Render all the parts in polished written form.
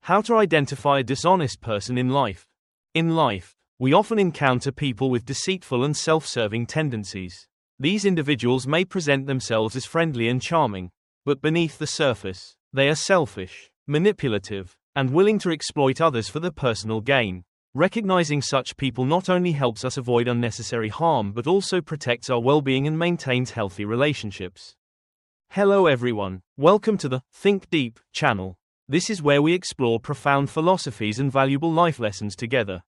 How to identify a dishonest person in life. In life, we often encounter people with deceitful and self-serving tendencies. These individuals may present themselves as friendly and charming, but beneath the surface, they are selfish, manipulative, and willing to exploit others for their personal gain. Recognizing such people not only helps us avoid unnecessary harm but also protects our well-being and maintains healthy relationships. Hello everyone, welcome to the Think Deep channel. This is where we explore profound philosophies and valuable life lessons together.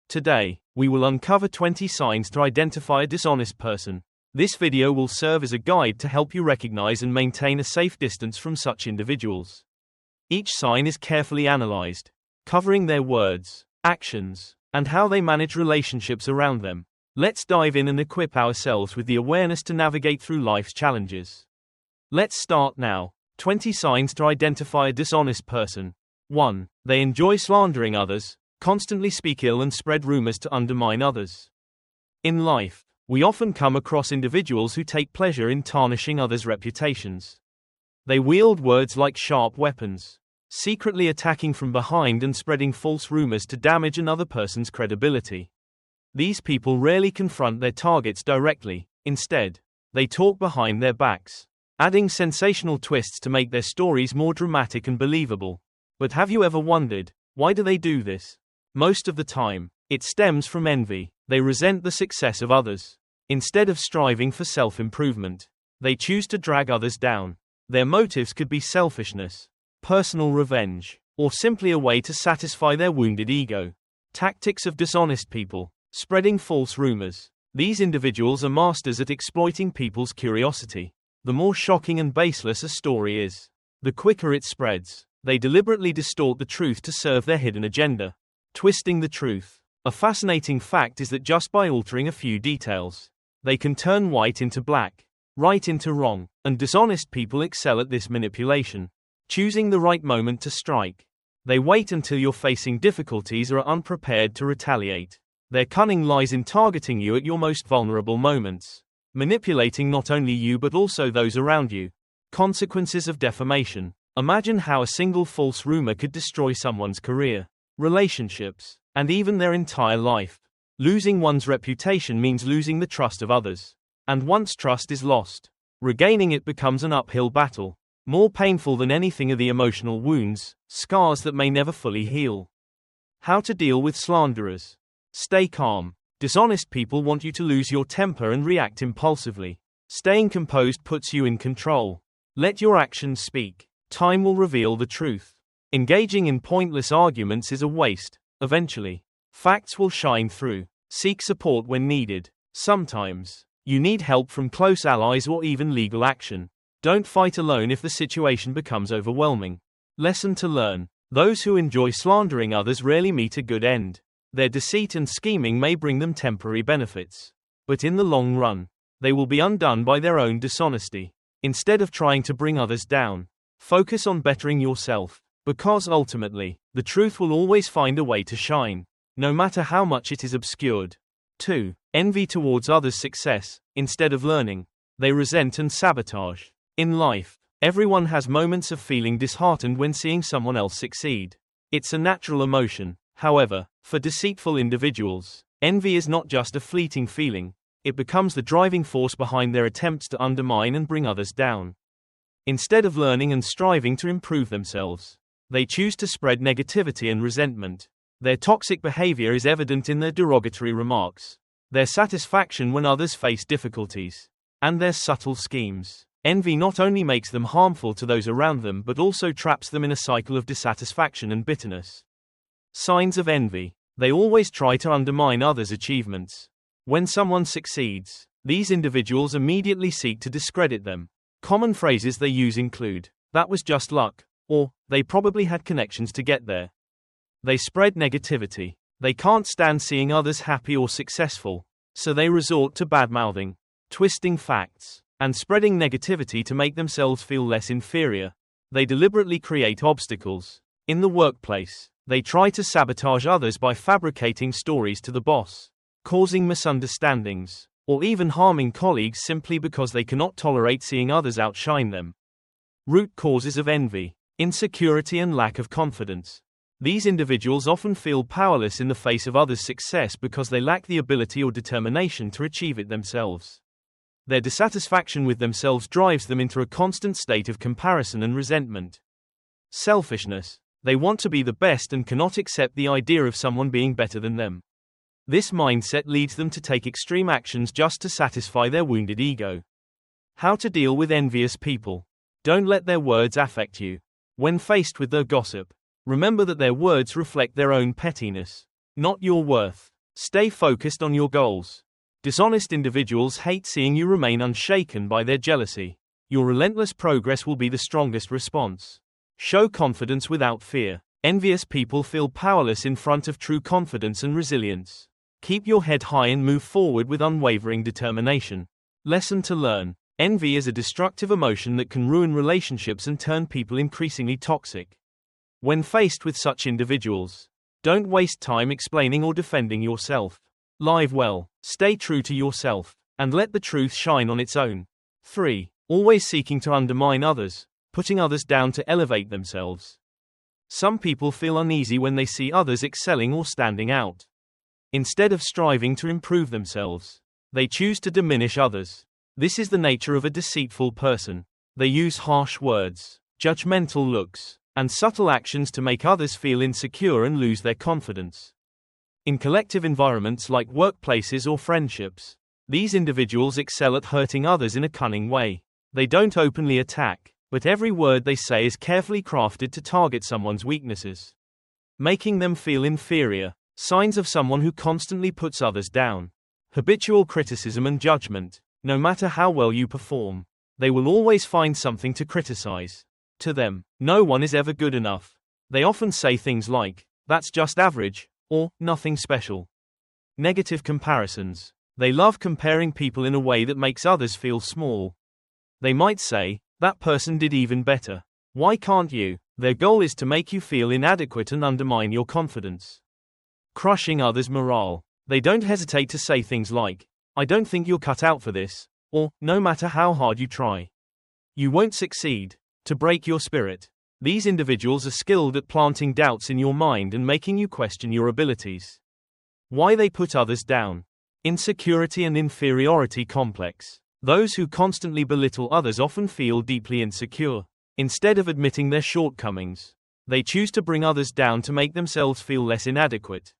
Today, we will uncover 20 signs to identify a dishonest person. This video will serve as a guide to help you recognize and maintain a safe distance from such individuals. Each sign is carefully analyzed, covering their words, actions, and how they manage relationships around them. Let's dive in and equip ourselves with the awareness to navigate through life's challenges. Let's start now. 20 signs to identify a dishonest person. 1. They enjoy slandering others, constantly speak ill and spread rumors to undermine others. In life, we often come across individuals who take pleasure in tarnishing others' reputations. They wield words like sharp weapons, secretly attacking from behind and spreading false rumors to damage another person's credibility. These people rarely confront their targets directly. Instead, they talk behind their backs, adding sensational twists to make their stories more dramatic and believable. But have you ever wondered, why do they do this? Most of the time, it stems from envy. They resent the success of others. Instead of striving for self-improvement, they choose to drag others down. Their motives could be selfishness, personal revenge, or simply a way to satisfy their wounded ego. Tactics of dishonest people. Spreading false rumors. These individuals are masters at exploiting people's curiosity. The more shocking and baseless a story is, the quicker it spreads. They deliberately distort the truth to serve their hidden agenda. Twisting the truth. A fascinating fact is that just by altering a few details, they can turn white into black, right into wrong, and dishonest people excel at this manipulation. Choosing the right moment to strike. They wait until you're facing difficulties or are unprepared to retaliate. Their cunning lies in targeting you at your most vulnerable moments, manipulating not only you but also those around you. Consequences of defamation. Imagine how a single false rumor could destroy someone's career, relationships, and even their entire life. Losing one's reputation means losing the trust of others. And once trust is lost, regaining it becomes an uphill battle. More painful than anything are the emotional wounds, scars that may never fully heal. How to deal with slanderers. Stay calm. Dishonest people want you to lose your temper and react impulsively. Staying composed puts you in control. Let your actions speak. Time will reveal the truth. Engaging in pointless arguments is a waste. Eventually, facts will shine through. Seek support when needed. Sometimes, you need help from close allies or even legal action. Don't fight alone if the situation becomes overwhelming. Lesson to learn. Those who enjoy slandering others rarely meet a good end. Their deceit and scheming may bring them temporary benefits, but in the long run, they will be undone by their own dishonesty. Instead of trying to bring others down, focus on bettering yourself, because ultimately, the truth will always find a way to shine, no matter how much it is obscured. 2. Envy towards others' success. Instead of learning, they resent and sabotage. In life, everyone has moments of feeling disheartened when seeing someone else succeed. It's a natural emotion. However, for deceitful individuals, envy is not just a fleeting feeling, it becomes the driving force behind their attempts to undermine and bring others down. Instead of learning and striving to improve themselves, they choose to spread negativity and resentment. Their toxic behavior is evident in their derogatory remarks, their satisfaction when others face difficulties, and their subtle schemes. Envy not only makes them harmful to those around them but also traps them in a cycle of dissatisfaction and bitterness. Signs of envy. They always try to undermine others' achievements. When someone succeeds, these individuals immediately seek to discredit them. Common phrases they use include, "That was just luck," or, "They probably had connections to get there." They spread negativity. They can't stand seeing others happy or successful, so they resort to bad-mouthing, twisting facts, and spreading negativity to make themselves feel less inferior. They deliberately create obstacles. In the workplace, they try to sabotage others by fabricating stories to the boss, causing misunderstandings, or even harming colleagues simply because they cannot tolerate seeing others outshine them. Root causes of envy. Insecurity and lack of confidence. These individuals often feel powerless in the face of others' success because they lack the ability or determination to achieve it themselves. Their dissatisfaction with themselves drives them into a constant state of comparison and resentment. Selfishness. They want to be the best and cannot accept the idea of someone being better than them. This mindset leads them to take extreme actions just to satisfy their wounded ego. How to deal with envious people. Don't let their words affect you. When faced with their gossip, remember that their words reflect their own pettiness, not your worth. Stay focused on your goals. Dishonest individuals hate seeing you remain unshaken by their jealousy. Your relentless progress will be the strongest response. Show confidence without fear. Envious people feel powerless in front of true confidence and resilience. Keep your head high and move forward with unwavering determination. Lesson to learn. Envy is a destructive emotion that can ruin relationships and turn people increasingly toxic. When faced with such individuals, don't waste time explaining or defending yourself. Live well, stay true to yourself, and let the truth shine on its own. 3. Always seeking to undermine others, putting others down to elevate themselves. Some people feel uneasy when they see others excelling or standing out. Instead of striving to improve themselves, they choose to diminish others. This is the nature of a deceitful person. They use harsh words, judgmental looks, and subtle actions to make others feel insecure and lose their confidence. In collective environments like workplaces or friendships, these individuals excel at hurting others in a cunning way. They don't openly attack, but every word they say is carefully crafted to target someone's weaknesses, making them feel inferior. Signs of someone who constantly puts others down. Habitual criticism and judgment. No matter how well you perform, they will always find something to criticize. To them, no one is ever good enough. They often say things like, "That's just average," or "nothing special." Negative comparisons. They love comparing people in a way that makes others feel small. They might say, "That person did even better. Why can't you?" Their goal is to make you feel inadequate and undermine your confidence. Crushing others' morale. They don't hesitate to say things like, "I don't think you're cut out for this," or "No matter how hard you try, you won't succeed," to break your spirit. These individuals are skilled at planting doubts in your mind and making you question your abilities. Why they put others down. Insecurity and inferiority complex. Those who constantly belittle others often feel deeply insecure. Instead of admitting their shortcomings, they choose to bring others down to make themselves feel less inadequate.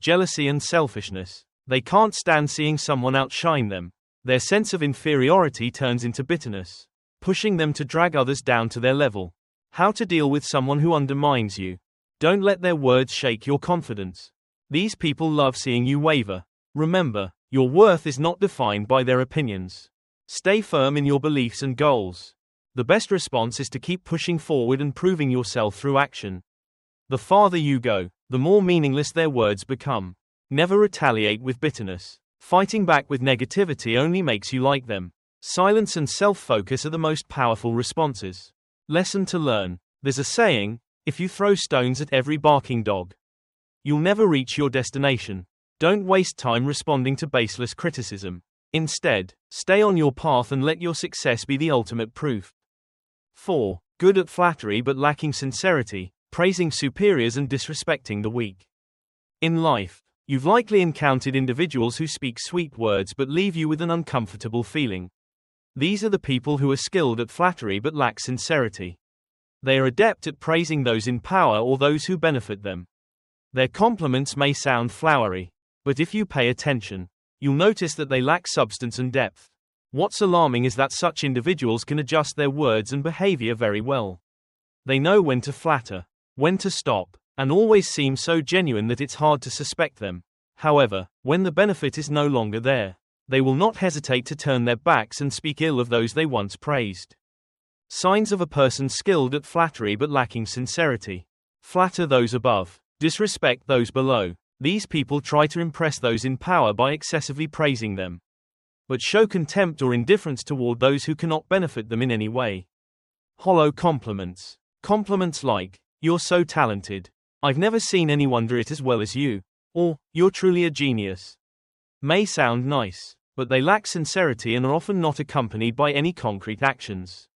Jealousy and selfishness. They can't stand seeing someone outshine them. Their sense of inferiority turns into bitterness, pushing them to drag others down to their level. How to deal with someone who undermines you. Don't let their words shake your confidence. These people love seeing you waver. Remember, your worth is not defined by their opinions. Stay firm in your beliefs and goals. The best response is to keep pushing forward and proving yourself through action. The farther you go, the more meaningless their words become. Never retaliate with bitterness. Fighting back with negativity only makes you like them. Silence and self-focus are the most powerful responses. Lesson to learn. There's a saying, if you throw stones at every barking dog, you'll never reach your destination. Don't waste time responding to baseless criticism. Instead, stay on your path and let your success be the ultimate proof. 4. Good at flattery but lacking sincerity, praising superiors and disrespecting the weak. In life, you've likely encountered individuals who speak sweet words but leave you with an uncomfortable feeling. These are the people who are skilled at flattery but lack sincerity. They are adept at praising those in power or those who benefit them. Their compliments may sound flowery, but if you pay attention, you'll notice that they lack substance and depth. What's alarming is that such individuals can adjust their words and behavior very well. They know when to flatter, when to stop, and always seem so genuine that it's hard to suspect them. However, when the benefit is no longer there, they will not hesitate to turn their backs and speak ill of those they once praised. Signs of a person skilled at flattery but lacking sincerity. Flatter those above, disrespect those below. These people try to impress those in power by excessively praising them, but show contempt or indifference toward those who cannot benefit them in any way. Hollow compliments. Compliments like, "You're so talented," "I've never seen anyone do it as well as you," or "You're truly a genius," may sound nice, but they lack sincerity and are often not accompanied by any concrete actions.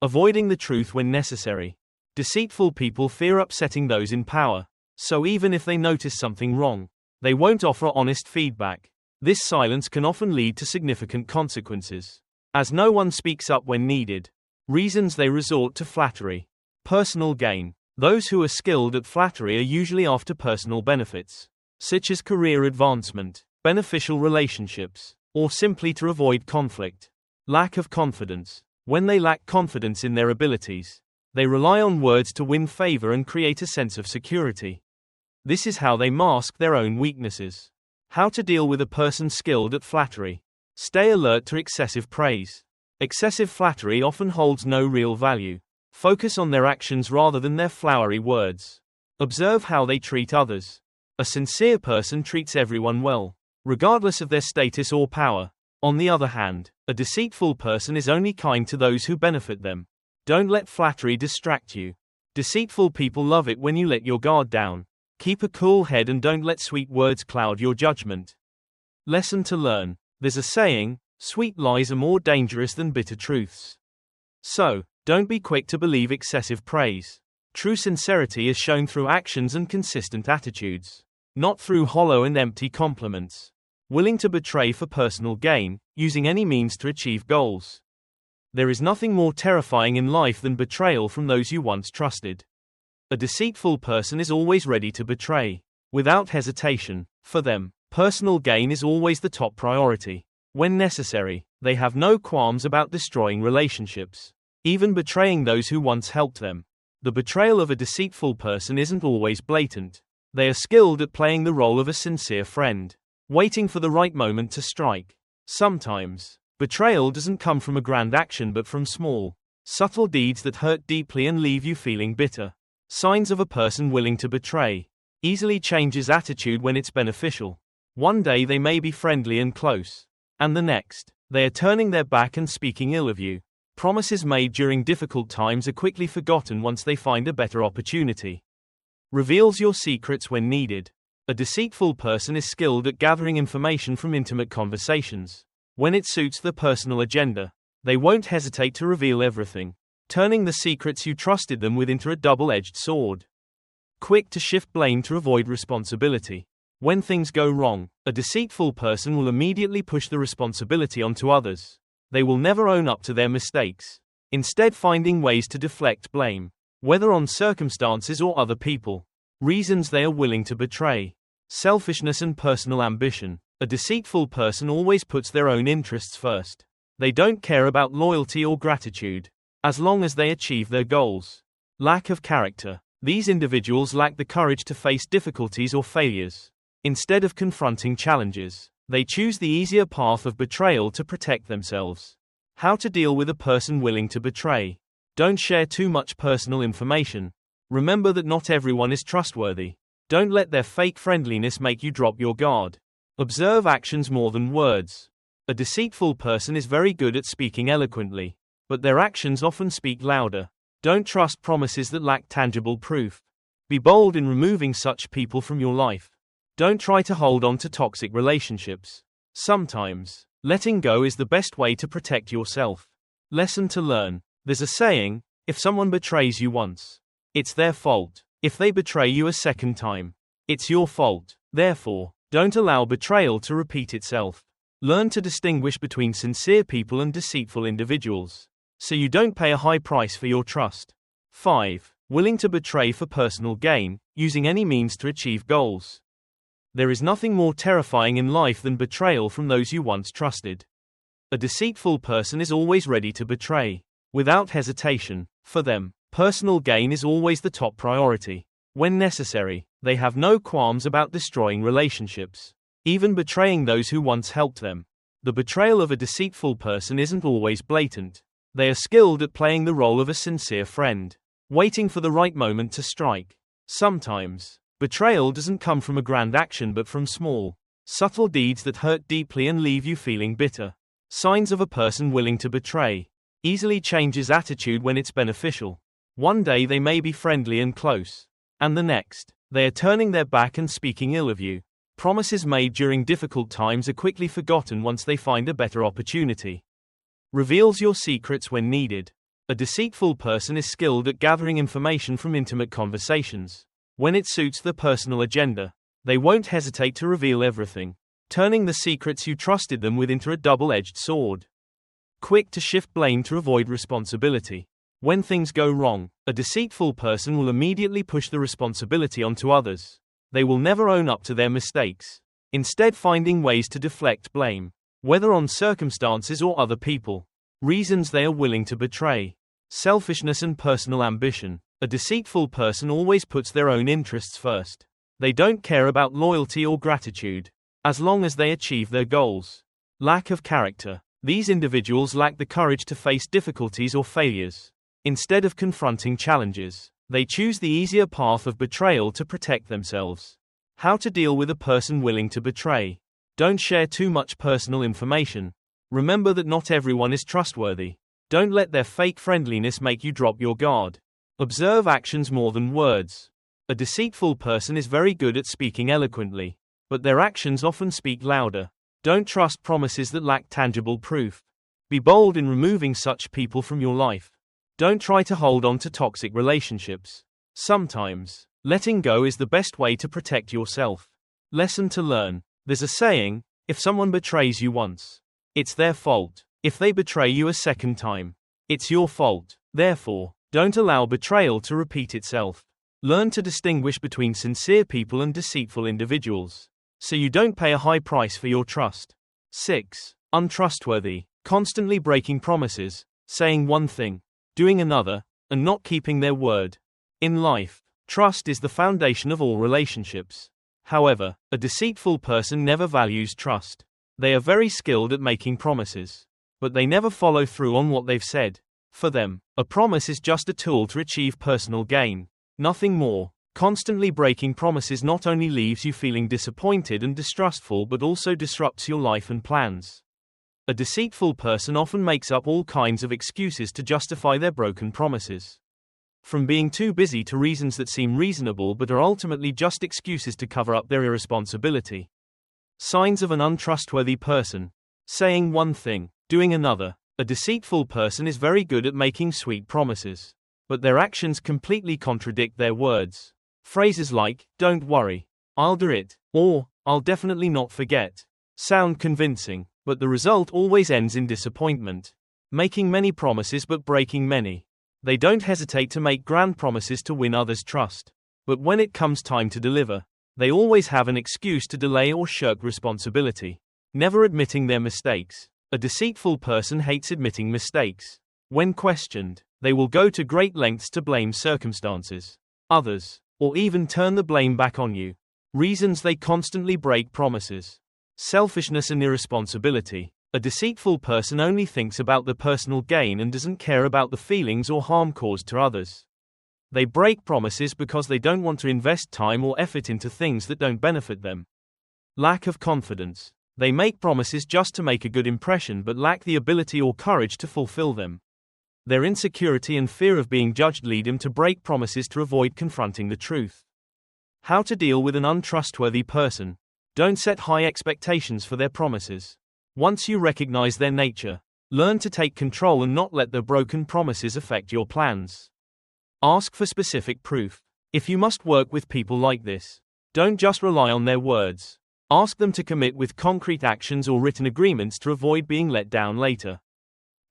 Avoiding the truth when necessary. Deceitful people fear upsetting those in power, so even if they notice something wrong, they won't offer honest feedback. This silence can often lead to significant consequences, as no one speaks up when needed. Reasons they resort to flattery. Personal gain. Those who are skilled at flattery are usually after personal benefits, such as career advancement, beneficial relationships, or simply to avoid conflict. Lack of confidence. When they lack confidence in their abilities, they rely on words to win favor and create a sense of security. This is how they mask their own weaknesses. How to deal with a person skilled at flattery. Stay alert to excessive praise. Excessive flattery often holds no real value. Focus on their actions rather than their flowery words. Observe how they treat others. A sincere person treats everyone well, regardless of their status or power. On the other hand, a deceitful person is only kind to those who benefit them. Don't let flattery distract you. Deceitful people love it when you let your guard down. Keep a cool head and don't let sweet words cloud your judgment. Lesson to learn. There's a saying, sweet lies are more dangerous than bitter truths. So, don't be quick to believe excessive praise. True sincerity is shown through actions and consistent attitudes, not through hollow and empty compliments. Willing to betray for personal gain, using any means to achieve goals. There is nothing more terrifying in life than betrayal from those you once trusted. A deceitful person is always ready to betray, without hesitation. For them, personal gain is always the top priority. When necessary, they have no qualms about destroying relationships, even betraying those who once helped them. The betrayal of a deceitful person isn't always blatant. They are skilled at playing the role of a sincere friend, waiting for the right moment to strike. Sometimes, betrayal doesn't come from a grand action but from small, subtle deeds that hurt deeply and leave you feeling bitter. Signs of a person willing to betray. Easily changes attitude when it's beneficial. One day they may be friendly and close, and the next, they are turning their back and speaking ill of you. Promises made during difficult times are quickly forgotten once they find a better opportunity. Reveals your secrets when needed. A deceitful person is skilled at gathering information from intimate conversations. When it suits their personal agenda, they won't hesitate to reveal everything, turning the secrets you trusted them with into a double-edged sword. Quick to shift blame to avoid responsibility. When things go wrong, a deceitful person will immediately push the responsibility onto others. They will never own up to their mistakes, instead finding ways to deflect blame, whether on circumstances or other people. Reasons they are willing to betray. Selfishness and personal ambition. A deceitful person always puts their own interests first. They don't care about loyalty or gratitude, as long as they achieve their goals. Lack of character. These individuals lack the courage to face difficulties or failures. Instead of confronting challenges, they choose the easier path of betrayal to protect themselves. How to deal with a person willing to betray. Don't share too much personal information. Remember that not everyone is trustworthy. Don't let their fake friendliness make you drop your guard. Observe actions more than words. A deceitful person is very good at speaking eloquently, but their actions often speak louder. Don't trust promises that lack tangible proof. Be bold in removing such people from your life. Don't try to hold on to toxic relationships. Sometimes, letting go is the best way to protect yourself. Lesson to learn. There's a saying, if someone betrays you once, it's their fault. If they betray you a second time, it's your fault. Therefore, don't allow betrayal to repeat itself. Learn to distinguish between sincere people and deceitful individuals, so you don't pay a high price for your trust. 5. Willing to betray for personal gain, using any means to achieve goals. There is nothing more terrifying in life than betrayal from those you once trusted. A deceitful person is always ready to betray, without hesitation. For them, personal gain is always the top priority. When necessary, they have no qualms about destroying relationships, even betraying those who once helped them. The betrayal of a deceitful person isn't always blatant. They are skilled at playing the role of a sincere friend, waiting for the right moment to strike. Sometimes, betrayal doesn't come from a grand action but from small, subtle deeds that hurt deeply and leave you feeling bitter. Signs of a person willing to betray. Easily changes attitude when it's beneficial. One day they may be friendly and close, and the next, they are turning their back and speaking ill of you. Promises made during difficult times are quickly forgotten once they find a better opportunity. Reveals your secrets when needed. A deceitful person is skilled at gathering information from intimate conversations. When it suits their personal agenda, they won't hesitate to reveal everything, turning the secrets you trusted them with into a double-edged sword. Quick to shift blame to avoid responsibility. When things go wrong, a deceitful person will immediately push the responsibility onto others. They will never own up to their mistakes, instead finding ways to deflect blame, whether on circumstances or other people. Reasons they are willing to betray. Selfishness and personal ambition. A deceitful person always puts their own interests first. They don't care about loyalty or gratitude, as long as they achieve their goals. Lack of character. These individuals lack the courage to face difficulties or failures. Instead of confronting challenges, they choose the easier path of betrayal to protect themselves. How to deal with a person willing to betray. Don't share too much personal information. Remember that not everyone is trustworthy. Don't let their fake friendliness make you drop your guard. Observe actions more than words. A deceitful person is very good at speaking eloquently, but their actions often speak louder. Don't trust promises that lack tangible proof. Be bold in removing such people from your life. Don't try to hold on to toxic relationships. Sometimes, letting go is the best way to protect yourself. Lesson to learn. There's a saying, if someone betrays you once, it's their fault. If they betray you a second time, it's your fault. Therefore, don't allow betrayal to repeat itself. Learn to distinguish between sincere people and deceitful individuals, so you don't pay a high price for your trust. 6. Untrustworthy. Constantly breaking promises, saying one thing, doing another, and not keeping their word. In life, trust is the foundation of all relationships. However, a deceitful person never values trust. They are very skilled at making promises, but they never follow through on what they've said. For them, a promise is just a tool to achieve personal gain, nothing more. Constantly breaking promises not only leaves you feeling disappointed and distrustful but also disrupts your life and plans. A deceitful person often makes up all kinds of excuses to justify their broken promises. From being too busy to reasons that seem reasonable but are ultimately just excuses to cover up their irresponsibility. Signs of an untrustworthy person. Saying one thing, doing another. A deceitful person is very good at making sweet promises, but their actions completely contradict their words. Phrases like, "Don't worry, I'll do it," or "I'll definitely not forget," sound convincing, but the result always ends in disappointment. Making many promises but breaking many. They don't hesitate to make grand promises to win others' trust, but when it comes time to deliver, they always have an excuse to delay or shirk responsibility. Never admitting their mistakes. A deceitful person hates admitting mistakes. When questioned, they will go to great lengths to blame circumstances, others, or even turn the blame back on you. Reasons they constantly break promises. Selfishness and irresponsibility. A deceitful person only thinks about their personal gain and doesn't care about the feelings or harm caused to others. They break promises because they don't want to invest time or effort into things that don't benefit them. Lack of confidence. They make promises just to make a good impression but lack the ability or courage to fulfill them. Their insecurity and fear of being judged lead them to break promises to avoid confronting the truth. How to deal with an untrustworthy person. Don't set high expectations for their promises. Once you recognize their nature, learn to take control and not let their broken promises affect your plans. Ask for specific proof. If you must work with people like this, don't just rely on their words. Ask them to commit with concrete actions or written agreements to avoid being let down later.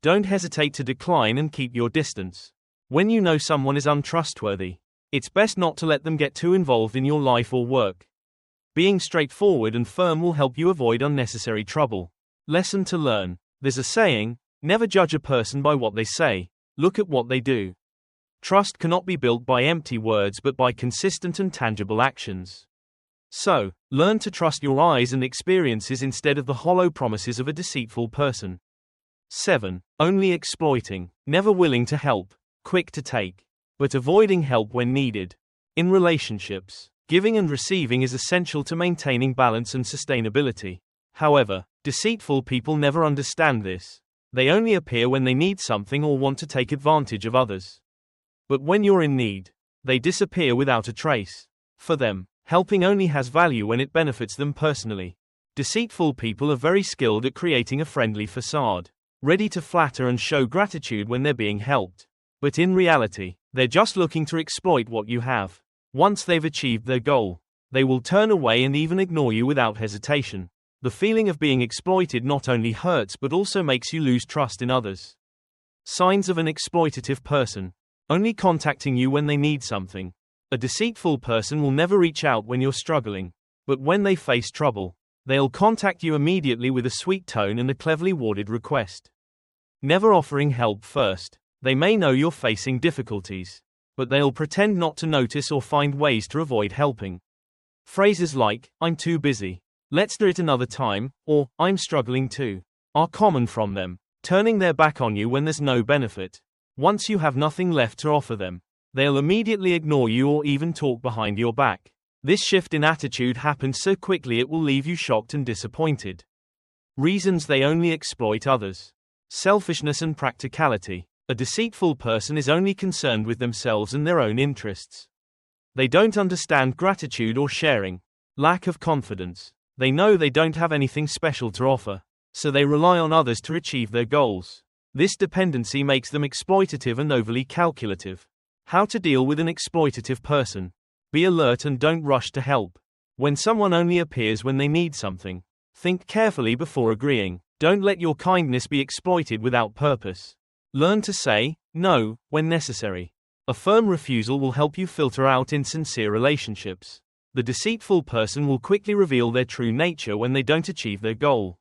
Don't hesitate to decline and keep your distance. When you know someone is untrustworthy, it's best not to let them get too involved in your life or work. Being straightforward and firm will help you avoid unnecessary trouble. Lesson to learn. There's a saying, never judge a person by what they say, look at what they do. Trust cannot be built by empty words but by consistent and tangible actions. So, learn to trust your eyes and experiences instead of the hollow promises of a deceitful person. 7. Only exploiting. Never willing to help, quick to take, but avoiding help when needed. In relationships, giving and receiving is essential to maintaining balance and sustainability. However, deceitful people never understand this. They only appear when they need something or want to take advantage of others. But when you're in need, they disappear without a trace. For them, helping only has value when it benefits them personally. Deceitful people are very skilled at creating a friendly facade, ready to flatter and show gratitude when they're being helped. But in reality, they're just looking to exploit what you have. Once they've achieved their goal, they will turn away and even ignore you without hesitation. The feeling of being exploited not only hurts but also makes you lose trust in others. Signs of an exploitative person: only contacting you when they need something. A deceitful person will never reach out when you're struggling, but when they face trouble, they'll contact you immediately with a sweet tone and a cleverly worded request. Never offering help first. They may know you're facing difficulties, but they'll pretend not to notice or find ways to avoid helping. Phrases like, "I'm too busy," "let's do it another time," or "I'm struggling too," are common from them, turning their back on you when there's no benefit. Once you have nothing left to offer them, they'll immediately ignore you or even talk behind your back. This shift in attitude happens so quickly it will leave you shocked and disappointed. Reasons they only exploit others: selfishness and practicality. A deceitful person is only concerned with themselves and their own interests. They don't understand gratitude or sharing. Lack of confidence. They know they don't have anything special to offer, so they rely on others to achieve their goals. This dependency makes them exploitative and overly calculative. How to deal with an exploitative person: be alert and don't rush to help. When someone only appears when they need something, think carefully before agreeing. Don't let your kindness be exploited without purpose. Learn to say no when necessary. A firm refusal will help you filter out insincere relationships. The deceitful person will quickly reveal their true nature when they don't achieve their goal.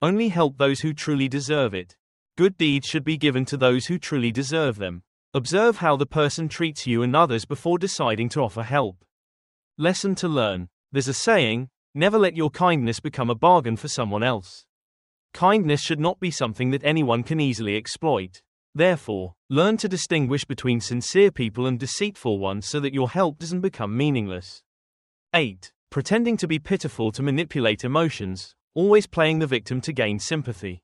Only help those who truly deserve it. Good deeds should be given to those who truly deserve them. Observe how the person treats you and others before deciding to offer help. Lesson to learn: there's a saying, never let your kindness become a bargain for someone else. Kindness should not be something that anyone can easily exploit. Therefore, learn to distinguish between sincere people and deceitful ones so that your help doesn't become meaningless. 8. Pretending to be pitiful to manipulate emotions, always playing the victim to gain sympathy.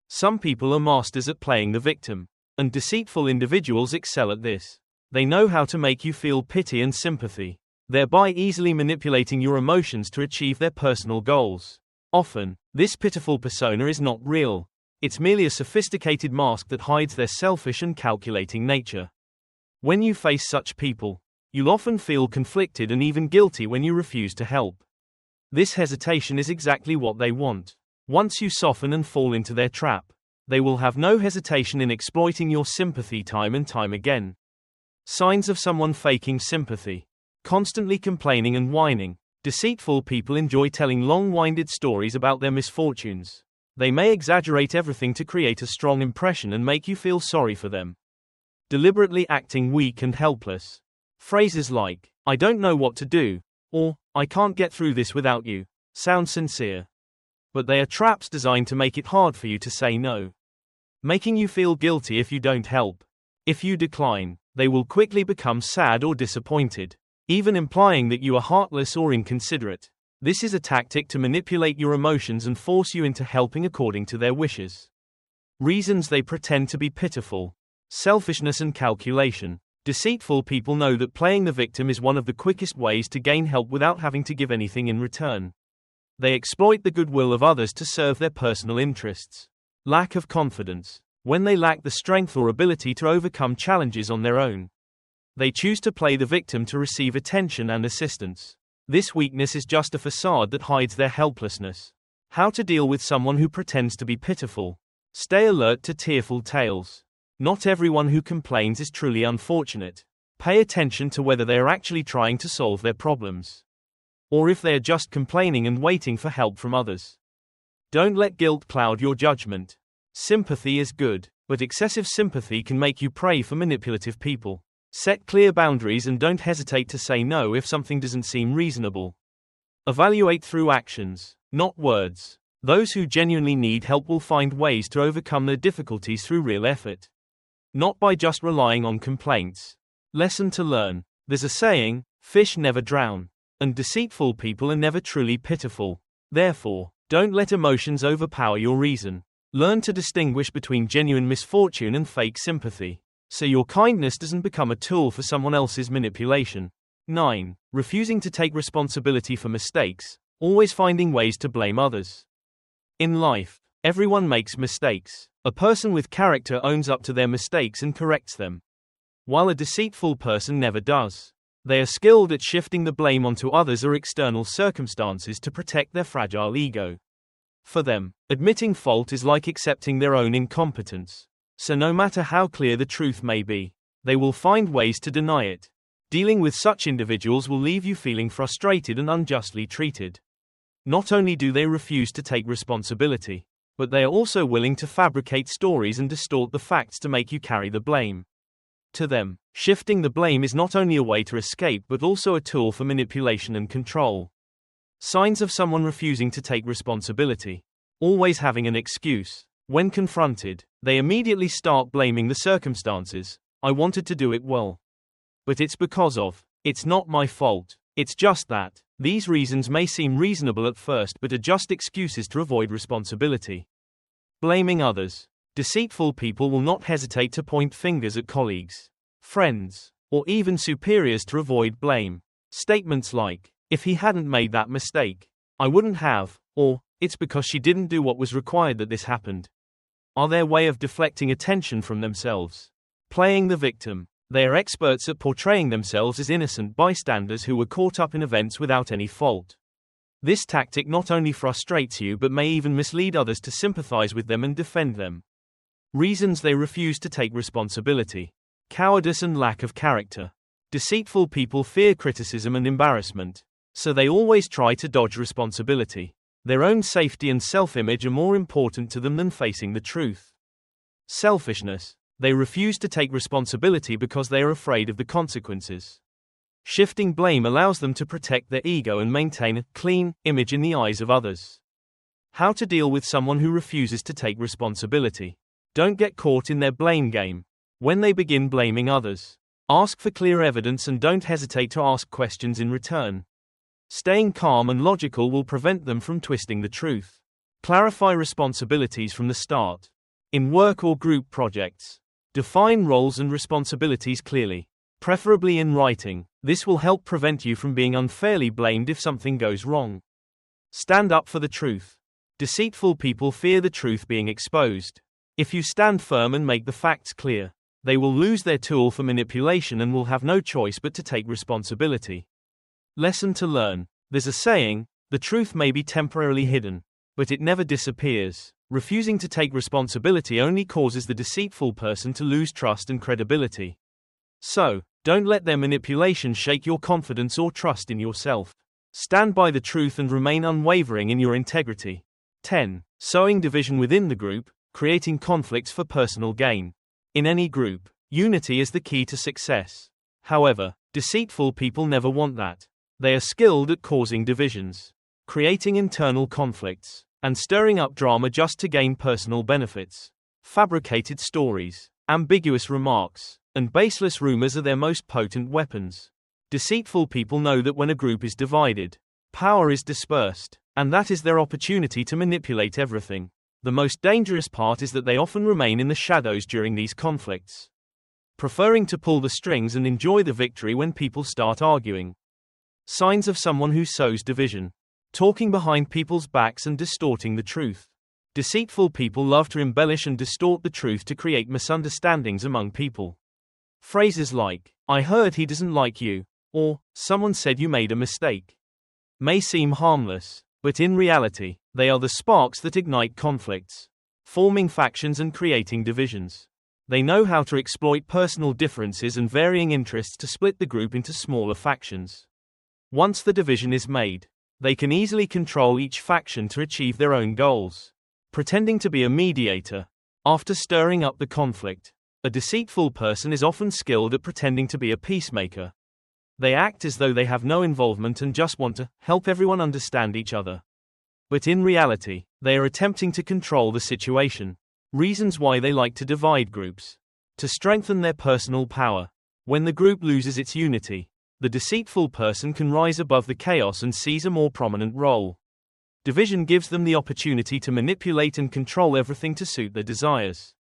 Some people are masters at playing the victim, and deceitful individuals excel at this. They know how to make you feel pity and sympathy, thereby easily manipulating your emotions to achieve their personal goals. Often, this pitiful persona is not real. It's merely a sophisticated mask that hides their selfish and calculating nature. When you face such people, you'll often feel conflicted and even guilty when you refuse to help. This hesitation is exactly what they want. Once you soften and fall into their trap, they will have no hesitation in exploiting your sympathy time and time again. Signs of someone faking sympathy: constantly complaining and whining. Deceitful people enjoy telling long-winded stories about their misfortunes. They may exaggerate everything to create a strong impression and make you feel sorry for them. Deliberately acting weak and helpless. Phrases like, "I don't know what to do," or "I can't get through this without you," sound sincere. But they are traps designed to make it hard for you to say no. Making you feel guilty if you don't help. If you decline, they will quickly become sad or disappointed, even implying that you are heartless or inconsiderate. This is a tactic to manipulate your emotions and force you into helping according to their wishes. Reasons they pretend to be pitiful: selfishness and calculation. Deceitful people know that playing the victim is one of the quickest ways to gain help without having to give anything in return. They exploit the goodwill of others to serve their personal interests. Lack of confidence. When they lack the strength or ability to overcome challenges on their own, they choose to play the victim to receive attention and assistance. This weakness is just a facade that hides their helplessness. How to deal with someone who pretends to be pitiful. Stay alert to tearful tales. Not everyone who complains is truly unfortunate. Pay attention to whether they are actually trying to solve their problems, or if they are just complaining and waiting for help from others. Don't let guilt cloud your judgment. Sympathy is good, but excessive sympathy can make you prey for manipulative people. Set clear boundaries and don't hesitate to say no if something doesn't seem reasonable. Evaluate through actions, not words. Those who genuinely need help will find ways to overcome their difficulties through real effort, not by just relying on complaints. Lesson to learn. There's a saying, fish never drown, and deceitful people are never truly pitiful. Therefore, don't let emotions overpower your reason. Learn to distinguish between genuine misfortune and fake sympathy, so your kindness doesn't become a tool for someone else's manipulation. 9. Refusing to take responsibility for mistakes, always finding ways to blame others. In life, Everyone makes mistakes. A person with character owns up to their mistakes and corrects them, while a deceitful person never does. They are skilled at shifting the blame onto others or external circumstances to protect their fragile ego. For them, admitting fault is like accepting their own incompetence. So no matter how clear the truth may be, they will find ways to deny it. Dealing with such individuals will leave you feeling frustrated and unjustly treated. Not only do they refuse to take responsibility, but they are also willing to fabricate stories and distort the facts to make you carry the blame. To them, shifting the blame is not only a way to escape but also a tool for manipulation and control. Signs of someone refusing to take responsibility. Always having an excuse. When confronted, they immediately start blaming the circumstances. I wanted to do it well, but it's because of, it's not my fault, it's just that. These reasons may seem reasonable at first but are just excuses to avoid responsibility. Blaming others. Deceitful people will not hesitate to point fingers at colleagues, friends, or even superiors to avoid blame. Statements like, if he hadn't made that mistake, I wouldn't have, or, it's because she didn't do what was required that this happened, are their way of deflecting attention from themselves. Playing the victim. They are experts at portraying themselves as innocent bystanders who were caught up in events without any fault. This tactic not only frustrates you but may even mislead others to sympathize with them and defend them. Reasons they refuse to take responsibility. Cowardice and lack of character. Deceitful people fear criticism and embarrassment, so they always try to dodge responsibility. Their own safety and self-image are more important to them than facing the truth. Selfishness. They refuse to take responsibility because they are afraid of the consequences. Shifting blame allows them to protect their ego and maintain a clean image in the eyes of others. How to deal with someone who refuses to take responsibility. Don't get caught in their blame game. When they begin blaming others, ask for clear evidence and don't hesitate to ask questions in return. Staying calm and logical will prevent them from twisting the truth. Clarify responsibilities from the start. In work or group projects, define roles and responsibilities clearly, preferably in writing. This will help prevent you from being unfairly blamed if something goes wrong. Stand up for the truth. Deceitful people fear the truth being exposed. If you stand firm and make the facts clear, they will lose their tool for manipulation and will have no choice but to take responsibility. Lesson to learn. There's a saying, the truth may be temporarily hidden, but it never disappears. Refusing to take responsibility only causes the deceitful person to lose trust and credibility. So, don't let their manipulation shake your confidence or trust in yourself. Stand by the truth and remain unwavering in your integrity. 10. Sowing division within the group, creating conflicts for personal gain. In any group, unity is the key to success. However, deceitful people never want that. They are skilled at causing divisions, creating internal conflicts, and stirring up drama just to gain personal benefits. Fabricated stories, ambiguous remarks, and baseless rumors are their most potent weapons. Deceitful people know that when a group is divided, power is dispersed, and that is their opportunity to manipulate everything. The most dangerous part is that they often remain in the shadows during these conflicts, preferring to pull the strings and enjoy the victory when people start arguing. Signs of someone who sows division. Talking behind people's backs and distorting the truth. Deceitful people love to embellish and distort the truth to create misunderstandings among people. Phrases like, I heard he doesn't like you, or, someone said you made a mistake, may seem harmless, but in reality, they are the sparks that ignite conflicts, forming factions and creating divisions. They know how to exploit personal differences and varying interests to split the group into smaller factions. Once the division is made, they can easily control each faction to achieve their own goals. Pretending to be a mediator. After stirring up the conflict, a deceitful person is often skilled at pretending to be a peacemaker. They act as though they have no involvement and just want to help everyone understand each other. But in reality, they are attempting to control the situation. Reasons why they like to divide groups. To strengthen their personal power. When the group loses its unity, the deceitful person can rise above the chaos and seize a more prominent role. Division gives them the opportunity to manipulate and control everything to suit their desires.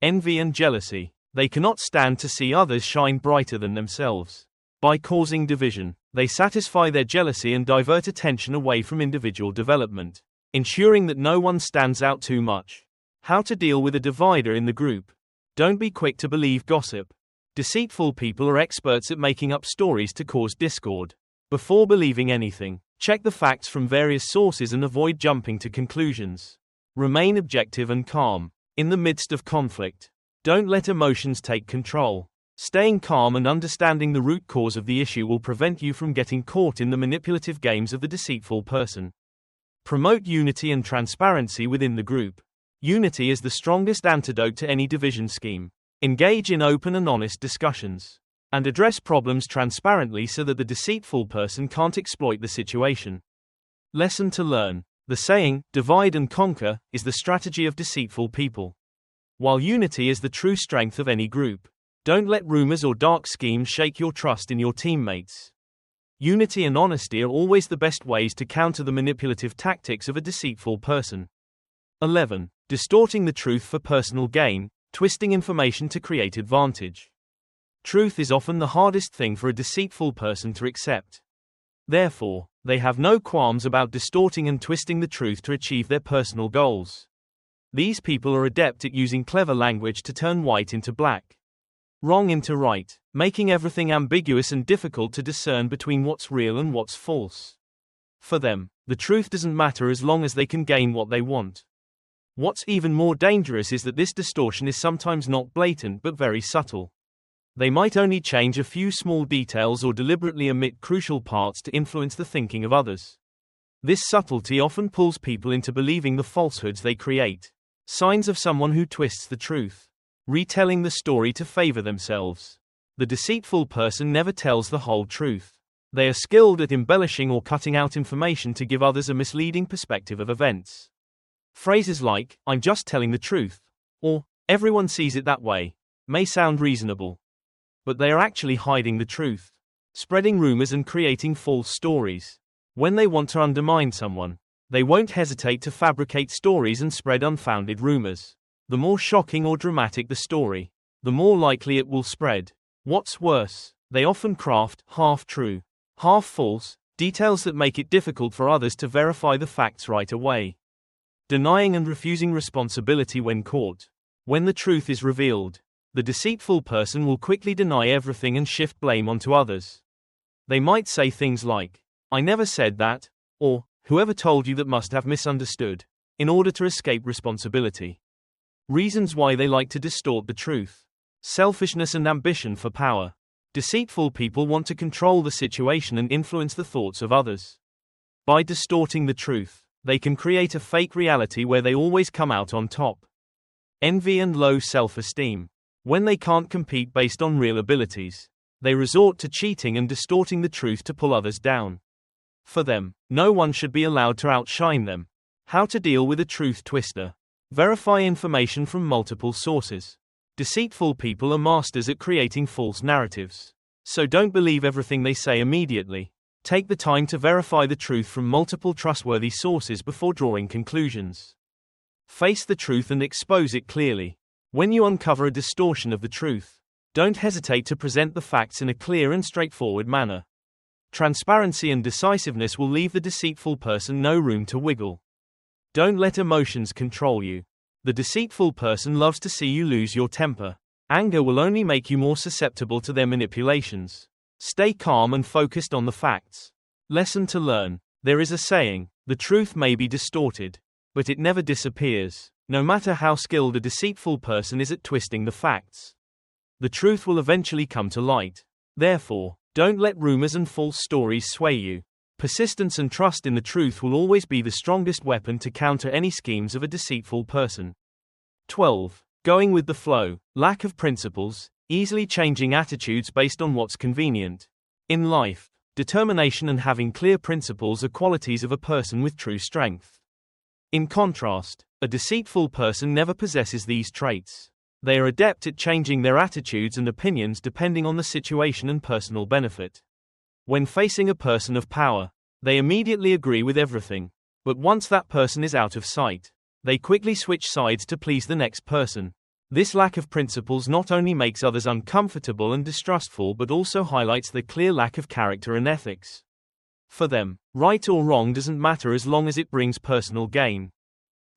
Envy and jealousy. They cannot stand to see others shine brighter than themselves. By causing division, they satisfy their jealousy and divert attention away from individual development. ensuring that no one stands out too much. How to deal with a divider in the group. Don't be quick to believe gossip. Deceitful people are experts at making up stories to cause discord. Before believing anything, check the facts from various sources and avoid jumping to conclusions. Remain objective and calm. In the midst of conflict, don't let emotions take control. Staying calm and understanding the root cause of the issue will prevent you from getting caught in the manipulative games of the deceitful person. Promote unity and transparency within the group. Unity is the strongest antidote to any division scheme. Engage in open and honest discussions, and address problems transparently so that the deceitful person can't exploit the situation. Lesson to learn. The saying, divide and conquer, is the strategy of deceitful people. While unity is the true strength of any group, don't let rumors or dark schemes shake your trust in your teammates. Unity and honesty are always the best ways to counter the manipulative tactics of a deceitful person. 11. Distorting the truth for personal gain, twisting information to create advantage. Truth is often the hardest thing for a deceitful person to accept. Therefore, they have no qualms about distorting and twisting the truth to achieve their personal goals. These people are adept at using clever language to turn white into black, wrong into right, making everything ambiguous and difficult to discern between what's real and what's false. For them, the truth doesn't matter as long as they can gain what they want. What's even more dangerous is that this distortion is sometimes not blatant but very subtle. They might only change a few small details or deliberately omit crucial parts to influence the thinking of others. This subtlety often pulls people into believing the falsehoods they create. Signs of someone who twists the truth. Retelling the story to favor themselves. The deceitful person never tells the whole truth. They are skilled at embellishing or cutting out information to give others a misleading perspective of events. Phrases like, "I'm just telling the truth," or "everyone sees it that way," may sound reasonable, but they are actually hiding the truth, spreading rumors and creating false stories. When they want to undermine someone, they won't hesitate to fabricate stories and spread unfounded rumors. The more shocking or dramatic the story, the more likely it will spread. What's worse, they often craft half-true, half-false details that make it difficult for others to verify the facts right away. Denying and refusing responsibility when caught. When the truth is revealed, the deceitful person will quickly deny everything and shift blame onto others. They might say things like, "I never said that," or "whoever told you that must have misunderstood," in order to escape responsibility. Reasons why they like to distort the truth. Selfishness and ambition for power. Deceitful people want to control the situation and influence the thoughts of others. By distorting the truth, they can create a fake reality where they always come out on top. Envy and low self-esteem. When they can't compete based on real abilities, they resort to cheating and distorting the truth to pull others down. For them, no one should be allowed to outshine them. How to deal with a truth twister. Verify information from multiple sources. Deceitful people are masters at creating false narratives. So don't believe everything they say immediately. Take the time to verify the truth from multiple trustworthy sources before drawing conclusions. Face the truth and expose it clearly. When you uncover a distortion of the truth, don't hesitate to present the facts in a clear and straightforward manner. Transparency and decisiveness will leave the deceitful person no room to wiggle. Don't let emotions control you. The deceitful person loves to see you lose your temper. Anger will only make you more susceptible to their manipulations. Stay calm and focused on the facts. Lesson to learn. There is a saying, the truth may be distorted, but it never disappears, no matter how skilled a deceitful person is at twisting the facts. The truth will eventually come to light. Therefore, don't let rumors and false stories sway you. Persistence and trust in the truth will always be the strongest weapon to counter any schemes of a deceitful person. 12. Going with the flow. Lack of principles, easily changing attitudes based on what's convenient. In life, determination and having clear principles are qualities of a person with true strength. In contrast, a deceitful person never possesses these traits. They are adept at changing their attitudes and opinions depending on the situation and personal benefit. When facing a person of power, they immediately agree with everything. But once that person is out of sight, they quickly switch sides to please the next person. This lack of principles not only makes others uncomfortable and distrustful but also highlights their clear lack of character and ethics. For them, right or wrong doesn't matter as long as it brings personal gain.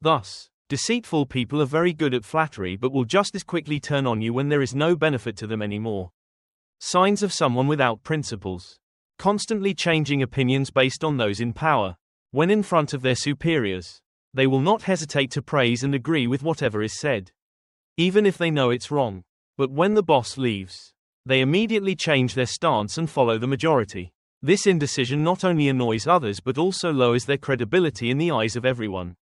Thus, deceitful people are very good at flattery but will just as quickly turn on you when there is no benefit to them anymore. Signs of someone without principles. Constantly changing opinions based on those in power. When in front of their superiors, they will not hesitate to praise and agree with whatever is said, even if they know it's wrong. But when the boss leaves, they immediately change their stance and follow the majority. This indecision not only annoys others but also lowers their credibility in the eyes of everyone.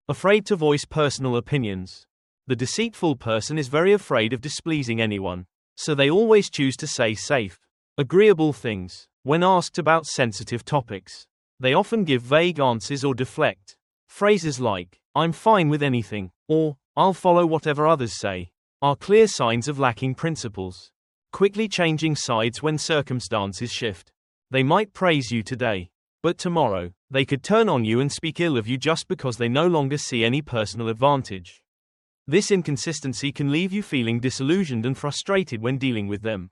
Afraid to voice personal opinions. The deceitful person is very afraid of displeasing anyone, so they always choose to say safe, agreeable things. When asked about sensitive topics, they often give vague answers or deflect. Phrases like, "I'm fine with anything," or, "I'll follow whatever others say," are clear signs of lacking principles. Quickly changing sides when circumstances shift. They might praise you today, but tomorrow, they could turn on you and speak ill of you just because they no longer see any personal advantage. This inconsistency can leave you feeling disillusioned and frustrated when dealing with them.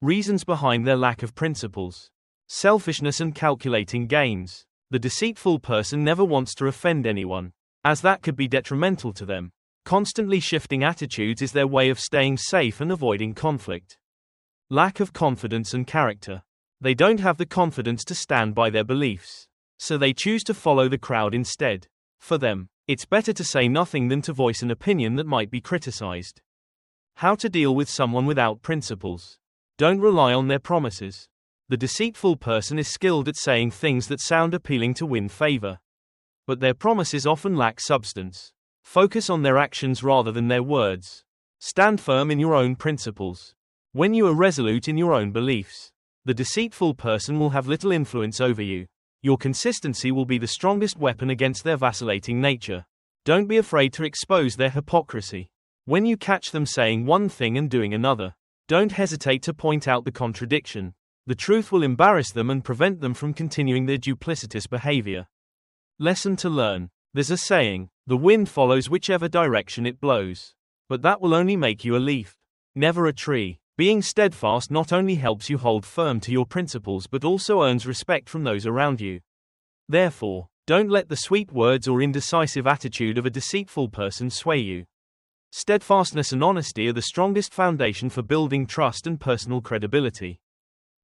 Reasons behind their lack of principles. Selfishness and calculating gains. The deceitful person never wants to offend anyone, as that could be detrimental to them. Constantly shifting attitudes is their way of staying safe and avoiding conflict. Lack of confidence and character. They don't have the confidence to stand by their beliefs, so they choose to follow the crowd instead. For them, it's better to say nothing than to voice an opinion that might be criticized. How to deal with someone without principles. Don't rely on their promises. The deceitful person is skilled at saying things that sound appealing to win favor, but their promises often lack substance. Focus on their actions rather than their words. Stand firm in your own principles. When you are resolute in your own beliefs, the deceitful person will have little influence over you. Your consistency will be the strongest weapon against their vacillating nature. Don't be afraid to expose their hypocrisy. When you catch them saying one thing and doing another, don't hesitate to point out the contradiction. The truth will embarrass them and prevent them from continuing their duplicitous behavior. Lesson to learn. There's a saying, the wind follows whichever direction it blows. But that will only make you a leaf, never a tree. Being steadfast not only helps you hold firm to your principles but also earns respect from those around you. Therefore, don't let the sweet words or indecisive attitude of a deceitful person sway you. Steadfastness and honesty are the strongest foundation for building trust and personal credibility.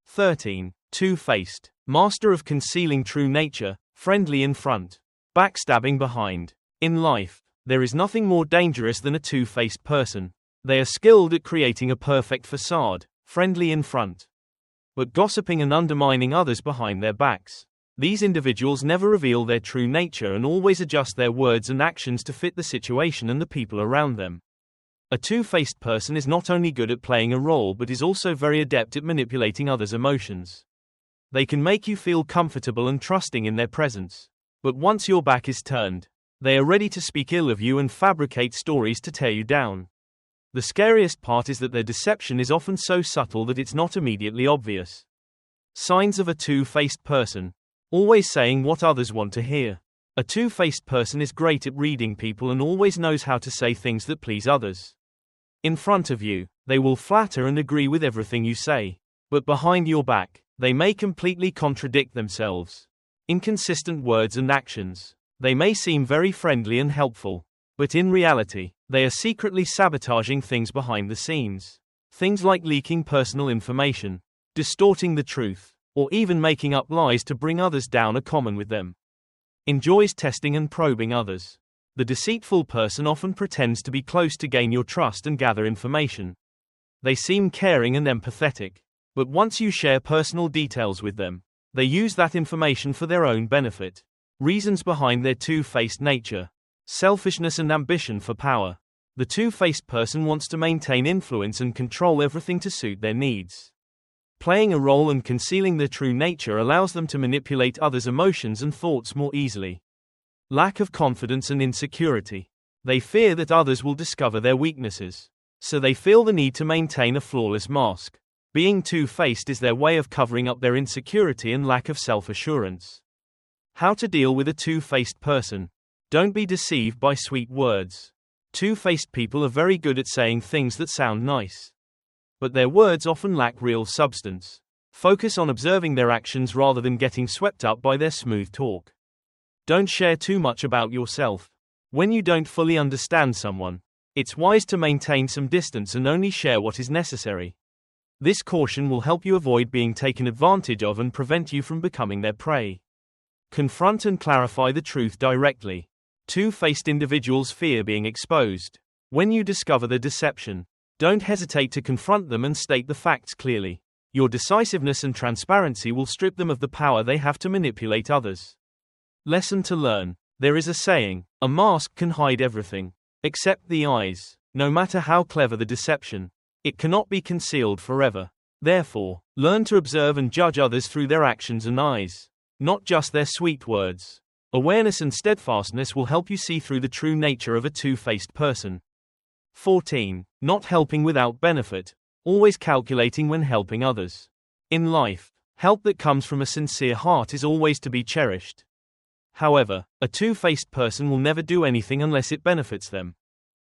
13. Two-faced. Master of concealing true nature, friendly in front, backstabbing behind. In life, there is nothing more dangerous than a two-faced person. They are skilled at creating a perfect facade, friendly in front, but gossiping and undermining others behind their backs. These individuals never reveal their true nature and always adjust their words and actions to fit the situation and the people around them. A two-faced person is not only good at playing a role but is also very adept at manipulating others' emotions. They can make you feel comfortable and trusting in their presence, but once your back is turned, they are ready to speak ill of you and fabricate stories to tear you down. The scariest part is that their deception is often so subtle that it's not immediately obvious. Signs of a two-faced person. Always saying what others want to hear. A two-faced person is great at reading people and always knows how to say things that please others. In front of you, they will flatter and agree with everything you say. But behind your back, they may completely contradict themselves. Inconsistent words and actions. They may seem very friendly and helpful, but in reality, they are secretly sabotaging things behind the scenes. Things like leaking personal information, distorting the truth, or even making up lies to bring others down are common with them. Enjoys testing and probing others. The deceitful person often pretends to be close to gain your trust and gather information. They seem caring and empathetic, but once you share personal details with them, they use that information for their own benefit. Reasons behind their two-faced nature. Selfishness and ambition for power. The two-faced person wants to maintain influence and control everything to suit their needs. Playing a role and concealing their true nature allows them to manipulate others' emotions and thoughts more easily. Lack of confidence and insecurity. They fear that others will discover their weaknesses, so they feel the need to maintain a flawless mask. Being two-faced is their way of covering up their insecurity and lack of self-assurance. How to deal with a two-faced person. Don't be deceived by sweet words. Two-faced people are very good at saying things that sound nice, but their words often lack real substance. Focus on observing their actions rather than getting swept up by their smooth talk. Don't share too much about yourself. When you don't fully understand someone, it's wise to maintain some distance and only share what is necessary. This caution will help you avoid being taken advantage of and prevent you from becoming their prey. Confront and clarify the truth directly. Two-faced individuals fear being exposed. When you discover the deception, don't hesitate to confront them and state the facts clearly. Your decisiveness and transparency will strip them of the power they have to manipulate others. Lesson to learn. There is a saying, a mask can hide everything, except the eyes. No matter how clever the deception, it cannot be concealed forever. Therefore, learn to observe and judge others through their actions and eyes, not just their sweet words. Awareness and steadfastness will help you see through the true nature of a two-faced person. 14. Not helping without benefit. Always calculating when helping others. In life, help that comes from a sincere heart is always to be cherished. However, a two-faced person will never do anything unless it benefits them.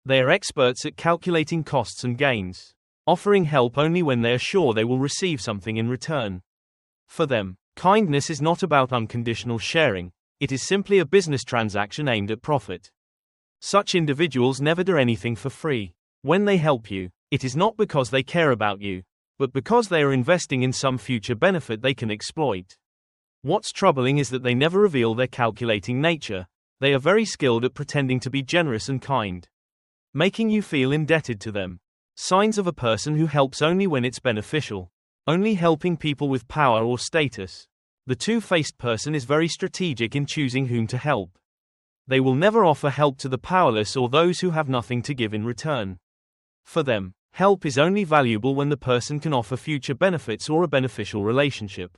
They are experts at calculating costs and gains, offering help only when they are sure they will receive something in return. For them, kindness is not about unconditional sharing, it is simply a business transaction aimed at profit. Such individuals never do anything for free. When they help you, it is not because they care about you, but because they are investing in some future benefit they can exploit. What's troubling is that they never reveal their calculating nature. They are very skilled at pretending to be generous and kind, making you feel indebted to them. Signs of a person who helps only when it's beneficial. Only helping people with power or status. The two-faced person is very strategic in choosing whom to help. They will never offer help to the powerless or those who have nothing to give in return. For them, help is only valuable when the person can offer future benefits or a beneficial relationship.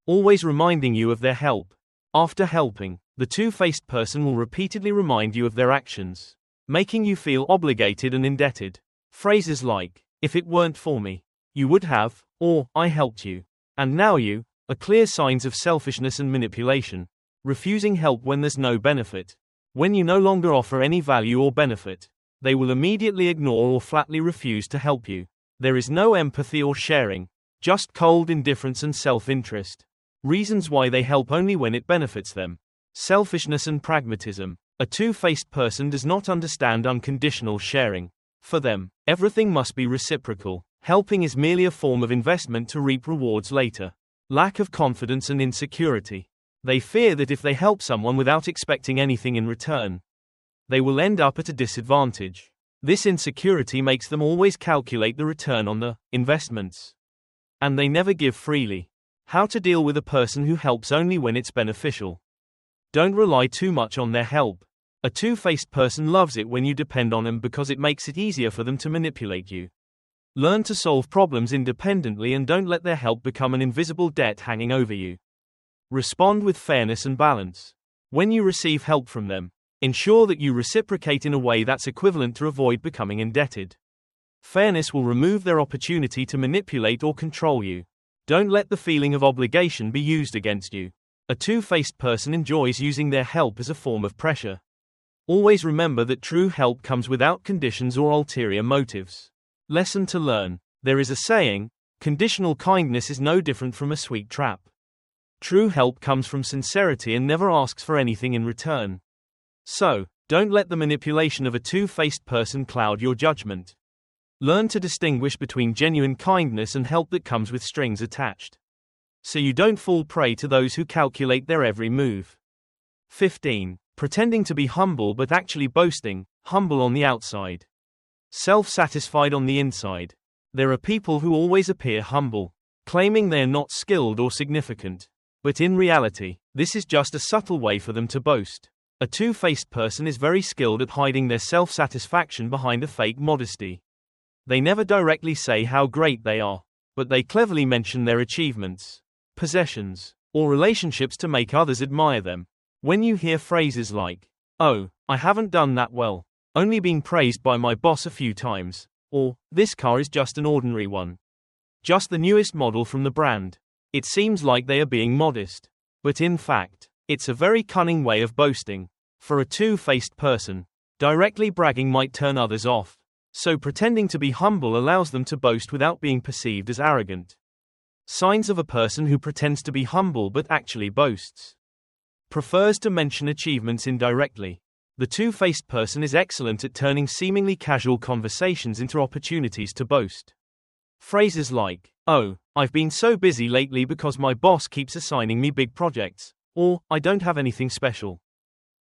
Always reminding you of their help. After helping, the two-faced person will repeatedly remind you of their actions, making you feel obligated and indebted. Phrases like, if it weren't for me, you would have, or, I helped you, and now you, are clear signs of selfishness and manipulation. Refusing help when there's no benefit. When you no longer offer any value or benefit, they will immediately ignore or flatly refuse to help you. There is no empathy or sharing, just cold indifference and self-interest. Reasons why they help only when it benefits them. Selfishness and pragmatism. A two-faced person does not understand unconditional sharing. For them, everything must be reciprocal. Helping is merely a form of investment to reap rewards later. Lack of confidence and insecurity. They fear that if they help someone without expecting anything in return, they will end up at a disadvantage. This insecurity makes them always calculate the return on the investments. And they never give freely. How to deal with a person who helps only when it's beneficial. Don't rely too much on their help. A two-faced person loves it when you depend on them because it makes it easier for them to manipulate you. Learn to solve problems independently and don't let their help become an invisible debt hanging over you. Respond with fairness and balance. When you receive help from them, ensure that you reciprocate in a way that's equivalent to avoid becoming indebted. Fairness will remove their opportunity to manipulate or control you. Don't let the feeling of obligation be used against you. A two-faced person enjoys using their help as a form of pressure. Always remember that true help comes without conditions or ulterior motives. Lesson to learn. There is a saying, conditional kindness is no different from a sweet trap. True help comes from sincerity and never asks for anything in return. So, don't let the manipulation of a two-faced person cloud your judgment. Learn to distinguish between genuine kindness and help that comes with strings attached, so you don't fall prey to those who calculate their every move. 15. Pretending to be humble but actually boasting, humble on the outside, self-satisfied on the inside. There are people who always appear humble, claiming they are not skilled or significant. But in reality, this is just a subtle way for them to boast. A two-faced person is very skilled at hiding their self-satisfaction behind a fake modesty. They never directly say how great they are, but they cleverly mention their achievements, possessions, or relationships to make others admire them. When you hear phrases like, "Oh, I haven't done that well, only been praised by my boss a few times," or "This car is just an ordinary one, just the newest model from the brand," it seems like they are being modest. But in fact, it's a very cunning way of boasting. For a two-faced person, directly bragging might turn others off. So pretending to be humble allows them to boast without being perceived as arrogant. Signs of a person who pretends to be humble but actually boasts. Prefers to mention achievements indirectly. The two-faced person is excellent at turning seemingly casual conversations into opportunities to boast. Phrases like, "Oh, I've been so busy lately because my boss keeps assigning me big projects," or "I don't have anything special.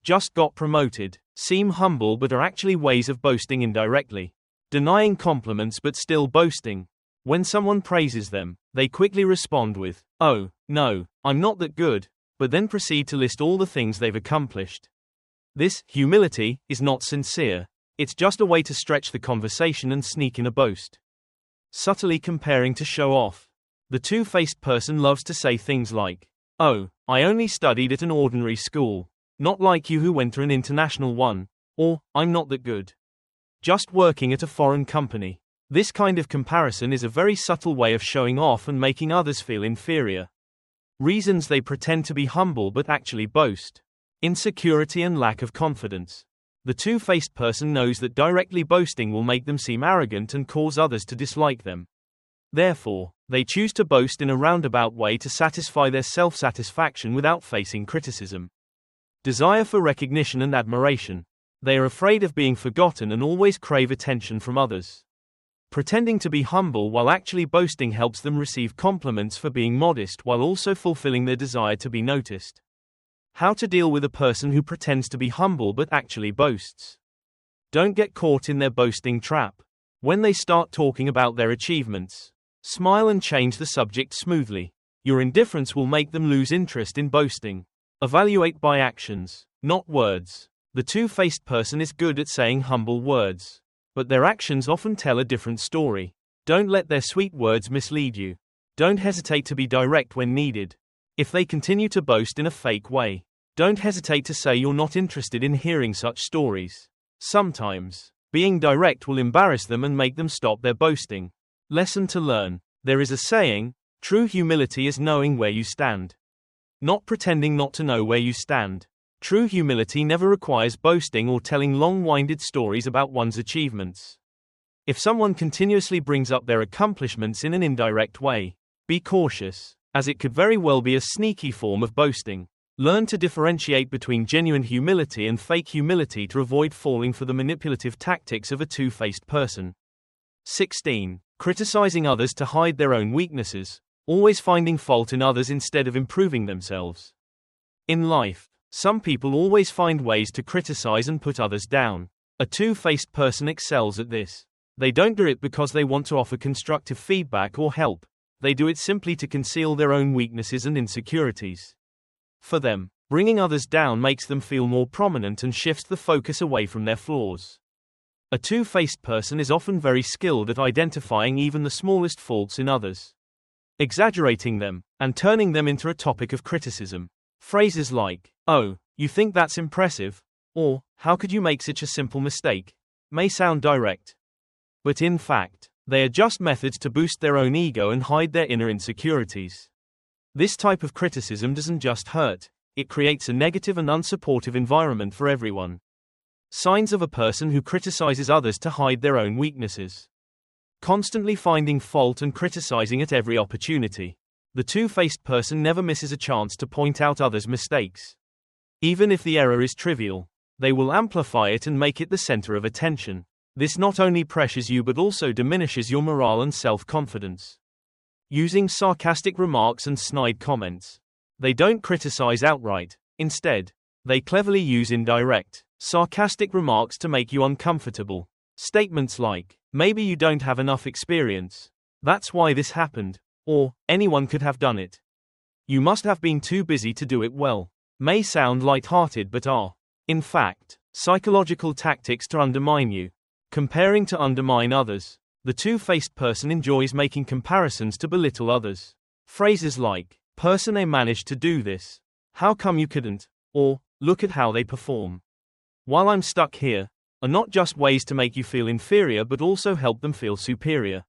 Just got promoted," seem humble but are actually ways of boasting indirectly. Denying compliments but still boasting. When someone praises them, they quickly respond with, "Oh, no, I'm not that good," but then proceed to list all the things they've accomplished. This humility is not sincere. It's just a way to stretch the conversation and sneak in a boast. Subtly comparing to show off. The two-faced person loves to say things like, "Oh, I only studied at an ordinary school. Not like you who went to an international one," or "I'm not that good. Just working at a foreign company." This kind of comparison is a very subtle way of showing off and making others feel inferior. Reasons they pretend to be humble but actually boast. Insecurity and lack of confidence. The two-faced person knows that directly boasting will make them seem arrogant and cause others to dislike them. Therefore, they choose to boast in a roundabout way to satisfy their self-satisfaction without facing criticism. Desire for recognition and admiration. They are afraid of being forgotten and always crave attention from others. Pretending to be humble while actually boasting helps them receive compliments for being modest while also fulfilling their desire to be noticed. How to deal with a person who pretends to be humble but actually boasts. Don't get caught in their boasting trap. When they start talking about their achievements, smile and change the subject smoothly. Your indifference will make them lose interest in boasting. Evaluate by actions, not words. The two-faced person is good at saying humble words, but their actions often tell a different story. Don't let their sweet words mislead you. Don't hesitate to be direct when needed. If they continue to boast in a fake way, don't hesitate to say you're not interested in hearing such stories. Sometimes, being direct will embarrass them and make them stop their boasting. Lesson to learn. There is a saying, true humility is knowing where you stand. Not pretending not to know where you stand. True humility never requires boasting or telling long-winded stories about one's achievements. If someone continuously brings up their accomplishments in an indirect way, be cautious, as it could very well be a sneaky form of boasting. Learn to differentiate between genuine humility and fake humility to avoid falling for the manipulative tactics of a two-faced person. 16. Criticizing others to hide their own weaknesses, always finding fault in others instead of improving themselves. In life, some people always find ways to criticize and put others down. A two-faced person excels at this. They don't do it because they want to offer constructive feedback or help. They do it simply to conceal their own weaknesses and insecurities. For them, bringing others down makes them feel more prominent and shifts the focus away from their flaws. A two-faced person is often very skilled at identifying even the smallest faults in others, exaggerating them, and turning them into a topic of criticism. Phrases like, "Oh, you think that's impressive?" or "How could you make such a simple mistake?" may sound direct. But in fact, they are just methods to boost their own ego and hide their inner insecurities. This type of criticism doesn't just hurt, it creates a negative and unsupportive environment for everyone. Signs of a person who criticizes others to hide their own weaknesses. Constantly finding fault and criticizing at every opportunity. The two-faced person never misses a chance to point out others' mistakes. Even if the error is trivial, they will amplify it and make it the center of attention. This not only pressures you but also diminishes your morale and self-confidence. Using sarcastic remarks and snide comments. They don't criticize outright. Instead, they cleverly use indirect, sarcastic remarks to make you uncomfortable. Statements like, "Maybe you don't have enough experience. That's why this happened," or "Anyone could have done it. You must have been too busy to do it well," may sound light-hearted but are, in fact, psychological tactics to undermine you. Comparing to undermine others. The two-faced person enjoys making comparisons to belittle others. Phrases like, "Person A managed to do this. How come you couldn't?" or "Look at how they perform. While I'm stuck here," are not just ways to make you feel inferior but also help them feel superior.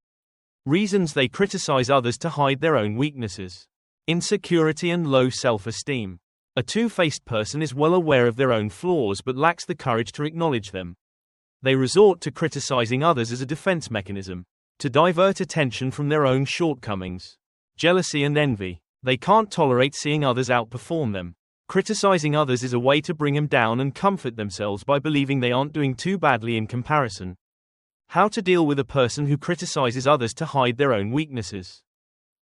Reasons they criticize others to hide their own weaknesses. Insecurity and low self-esteem. A two-faced person is well aware of their own flaws but lacks the courage to acknowledge them. They resort to criticizing others as a defense mechanism, to divert attention from their own shortcomings. jealousy and envy. They can't tolerate seeing others outperform them. Criticizing others is a way to bring them down and comfort themselves by believing they aren't doing too badly in comparison. How to deal with a person who criticizes others to hide their own weaknesses.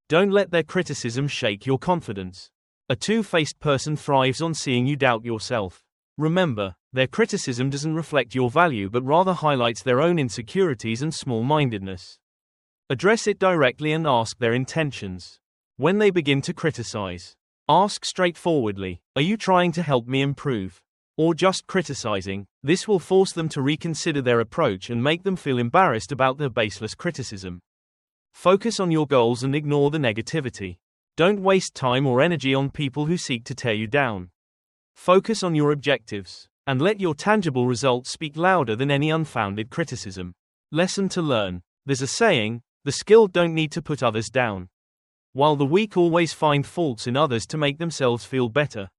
Don't let their criticism shake your confidence. A two-faced person thrives on seeing you doubt yourself. Remember, their criticism doesn't reflect your value but rather highlights their own insecurities and small-mindedness. Address it directly and ask their intentions. When they begin to criticize, ask straightforwardly, "Are you trying to help me improve? Or just criticizing?" This will force them to reconsider their approach and make them feel embarrassed about their baseless criticism. Focus on your goals and ignore the negativity. Don't waste time or energy on people who seek to tear you down. Focus on your objectives, and let your tangible results speak louder than any unfounded criticism. Lesson to learn. There's a saying, the skilled don't need to put others down, while the weak always find faults in others to make themselves feel better.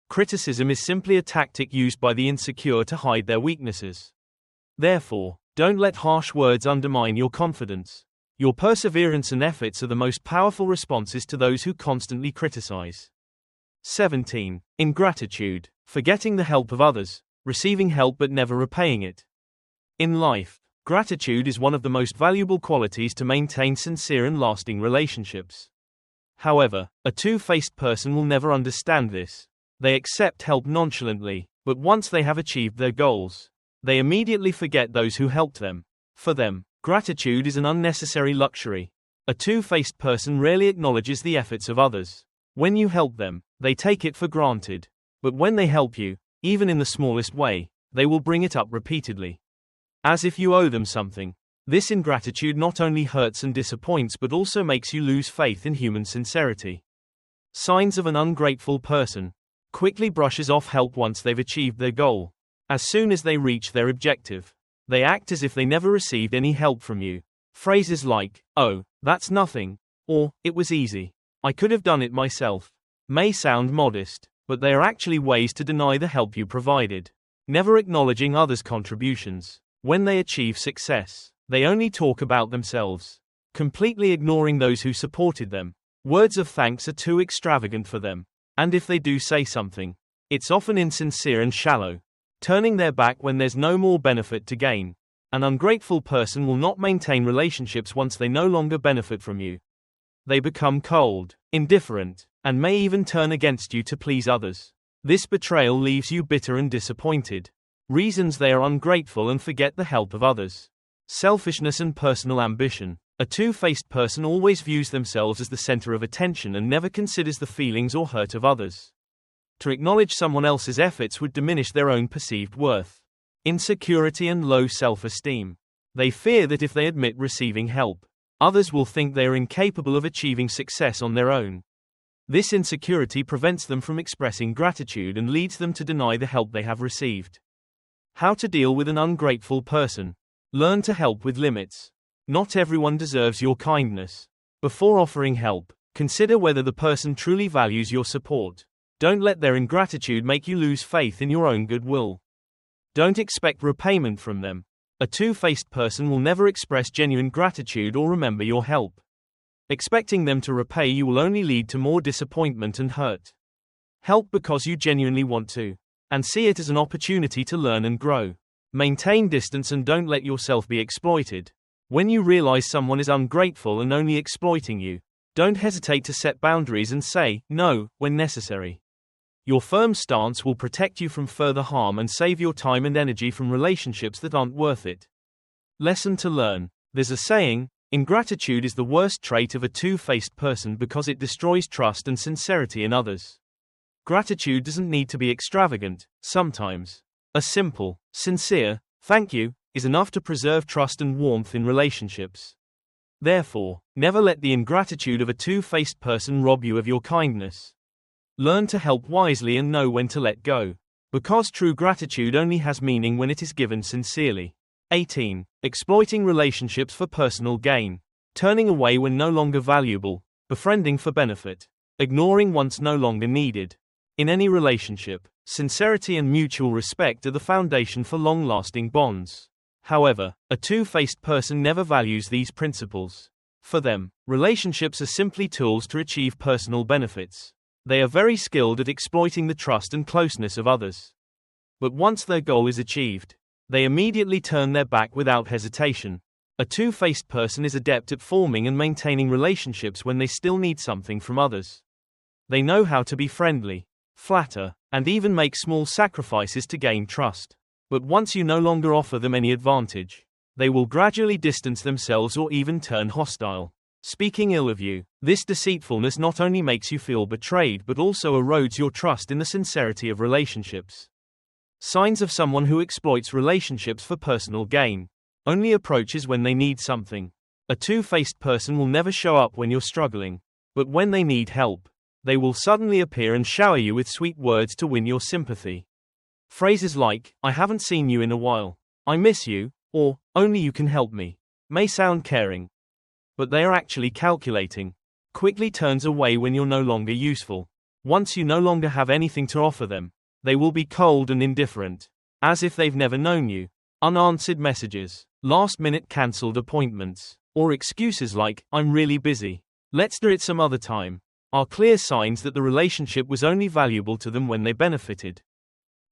Criticism is simply a tactic used by the insecure to hide their weaknesses. Therefore, don't let harsh words undermine your confidence. Your perseverance and efforts are the most powerful responses to those who constantly criticize. 17. Ingratitude. Forgetting the help of others, receiving help but never repaying it. In life, gratitude is one of the most valuable qualities to maintain sincere and lasting relationships. However, a two-faced person will never understand this. They accept help nonchalantly, but once they have achieved their goals, they immediately forget those who helped them. For them, gratitude is an unnecessary luxury. A two-faced person rarely acknowledges the efforts of others. When you help them, they take it for granted. But when they help you, even in the smallest way, they will bring it up repeatedly, as if you owe them something. This ingratitude not only hurts and disappoints but also makes you lose faith in human sincerity. Signs of an ungrateful person. Quickly brushes off help once they've achieved their goal. As soon as they reach their objective, they act as if they never received any help from you. Phrases like, "Oh, that's nothing," or "It was easy. I could have done it myself," may sound modest, but they are actually ways to deny the help you provided. Never acknowledging others' contributions. When they achieve success, they only talk about themselves, completely ignoring those who supported them. Words of thanks are too extravagant for them, and if they do say something, it's often insincere and shallow, turning their back when there's no more benefit to gain. An ungrateful person will not maintain relationships once they no longer benefit from you. They become cold, indifferent, and may even turn against you to please others. This betrayal leaves you bitter and disappointed. Reasons they are ungrateful and forget the help of others. Selfishness and personal ambition. A two-faced person always views themselves as the center of attention and never considers the feelings or hurt of others. To acknowledge someone else's efforts would diminish their own perceived worth. Insecurity and low self-esteem. They fear that if they admit receiving help, others will think they are incapable of achieving success on their own. This insecurity prevents them from expressing gratitude and leads them to deny the help they have received. How to deal with an ungrateful person. Learn to help with limits. Not everyone deserves your kindness. Before offering help, consider whether the person truly values your support. Don't let their ingratitude make you lose faith in your own goodwill. Don't expect repayment from them. A two-faced person will never express genuine gratitude or remember your help. Expecting them to repay you will only lead to more disappointment and hurt. Help because you genuinely want to, and see it as an opportunity to learn and grow. Maintain distance and don't let yourself be exploited. When you realize someone is ungrateful and only exploiting you, don't hesitate to set boundaries and say no when necessary. Your firm stance will protect you from further harm and save your time and energy from relationships that aren't worth it. Lesson to learn. There's a saying, ingratitude is the worst trait of a two-faced person because it destroys trust and sincerity in others. Gratitude doesn't need to be extravagant. Sometimes a simple, sincere, thank you, is enough to preserve trust and warmth in relationships. Therefore, never let the ingratitude of a two-faced person rob you of your kindness. Learn to help wisely and know when to let go, because true gratitude only has meaning when it is given sincerely. 18. Exploiting relationships for personal gain. Turning away when no longer valuable, befriending for benefit, ignoring once no longer needed. In any relationship, sincerity and mutual respect are the foundation for long-lasting bonds. However, a two-faced person never values these principles. For them, relationships are simply tools to achieve personal benefits. They are very skilled at exploiting the trust and closeness of others. But once their goal is achieved, they immediately turn their back without hesitation. A two-faced person is adept at forming and maintaining relationships when they still need something from others. They know how to be friendly, flatter, and even make small sacrifices to gain trust. But once you no longer offer them any advantage, they will gradually distance themselves or even turn hostile, speaking ill of you. This deceitfulness not only makes you feel betrayed but also erodes your trust in the sincerity of relationships. Signs of someone who exploits relationships for personal gain. Only approaches when they need something. A two-faced person will never show up when you're struggling, but when they need help, they will suddenly appear and shower you with sweet words to win your sympathy. Phrases like, "I haven't seen you in a while," "I miss you," or "only you can help me," may sound caring, but they are actually calculating. Quickly turns away when you're no longer useful. Once you no longer have anything to offer them, they will be cold and indifferent, as if they've never known you. Unanswered messages, last-minute cancelled appointments, or excuses like, "I'm really busy, let's do it some other time," are clear signs that the relationship was only valuable to them when they benefited.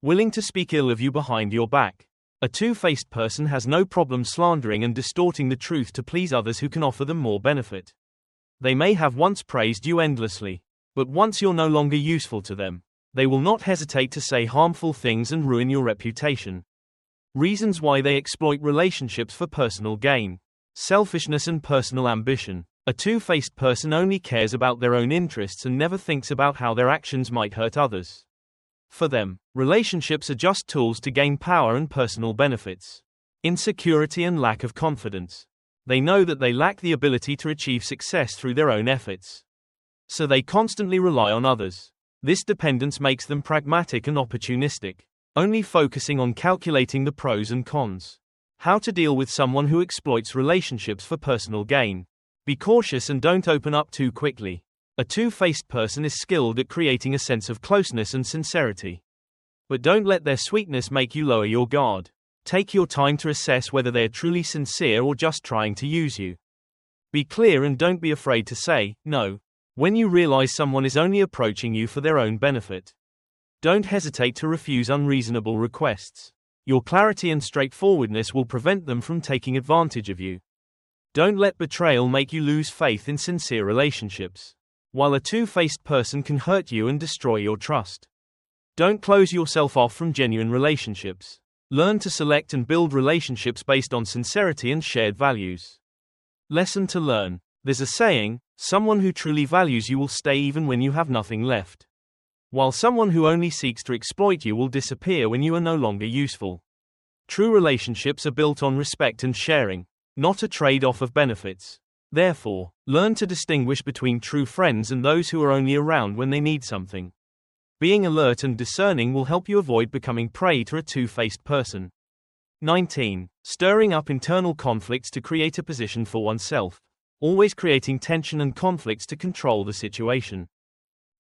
Willing to speak ill of you behind your back. A two-faced person has no problem slandering and distorting the truth to please others who can offer them more benefit. They may have once praised you endlessly, but once you're no longer useful to them, they will not hesitate to say harmful things and ruin your reputation. Reasons why they exploit relationships for personal gain. Selfishness and personal ambition. A two-faced person only cares about their own interests and never thinks about how their actions might hurt others. For them, relationships are just tools to gain power and personal benefits. Insecurity and lack of confidence. They know that they lack the ability to achieve success through their own efforts, so they constantly rely on others. This dependence makes them pragmatic and opportunistic, only focusing on calculating the pros and cons. How to deal with someone who exploits relationships for personal gain. Be cautious and don't open up too quickly. A two-faced person is skilled at creating a sense of closeness and sincerity. But don't let their sweetness make you lower your guard. Take your time to assess whether they are truly sincere or just trying to use you. Be clear and don't be afraid to say no when you realize someone is only approaching you for their own benefit. Don't hesitate to refuse unreasonable requests. Your clarity and straightforwardness will prevent them from taking advantage of you. Don't let betrayal make you lose faith in sincere relationships. While a two-faced person can hurt you and destroy your trust, don't close yourself off from genuine relationships. Learn to select and build relationships based on sincerity and shared values. Lesson to learn. There's a saying, someone who truly values you will stay even when you have nothing left, while someone who only seeks to exploit you will disappear when you are no longer useful. True relationships are built on respect and sharing, not a trade-off of benefits. Therefore, learn to distinguish between true friends and those who are only around when they need something. Being alert and discerning will help you avoid becoming prey to a two-faced person. 19. Stirring up internal conflicts to create a position for oneself. Always creating tension and conflicts to control the situation.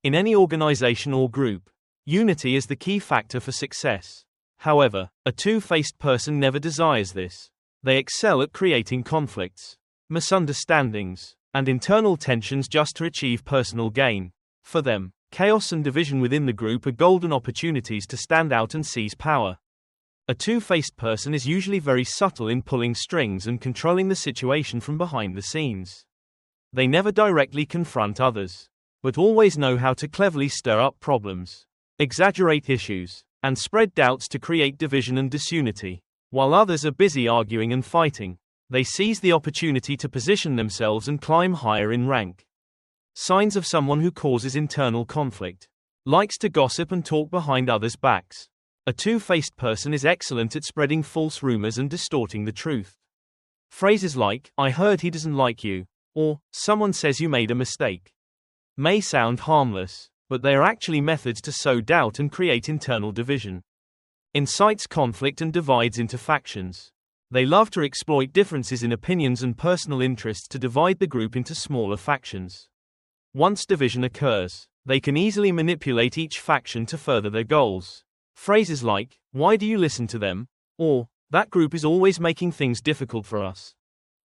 In any organization or group, unity is the key factor for success. However, a two-faced person never desires this. They excel at creating conflicts, misunderstandings, and internal tensions just to achieve personal gain. For them, chaos and division within the group are golden opportunities to stand out and seize power. A two-faced person is usually very subtle in pulling strings and controlling the situation from behind the scenes. They never directly confront others, but always know how to cleverly stir up problems, exaggerate issues, and spread doubts to create division and disunity. While others are busy arguing and fighting, they seize the opportunity to position themselves and climb higher in rank. Signs of someone who causes internal conflict. Likes to gossip and talk behind others' backs. A two-faced person is excellent at spreading false rumors and distorting the truth. Phrases like, "I heard he doesn't like you," or "someone says you made a mistake," may sound harmless, but they are actually methods to sow doubt and create internal division. Incites conflict and divides into factions. They love to exploit differences in opinions and personal interests to divide the group into smaller factions. Once division occurs, they can easily manipulate each faction to further their goals. Phrases like, "Why do you listen to them?" or "That group is always making things difficult for us,"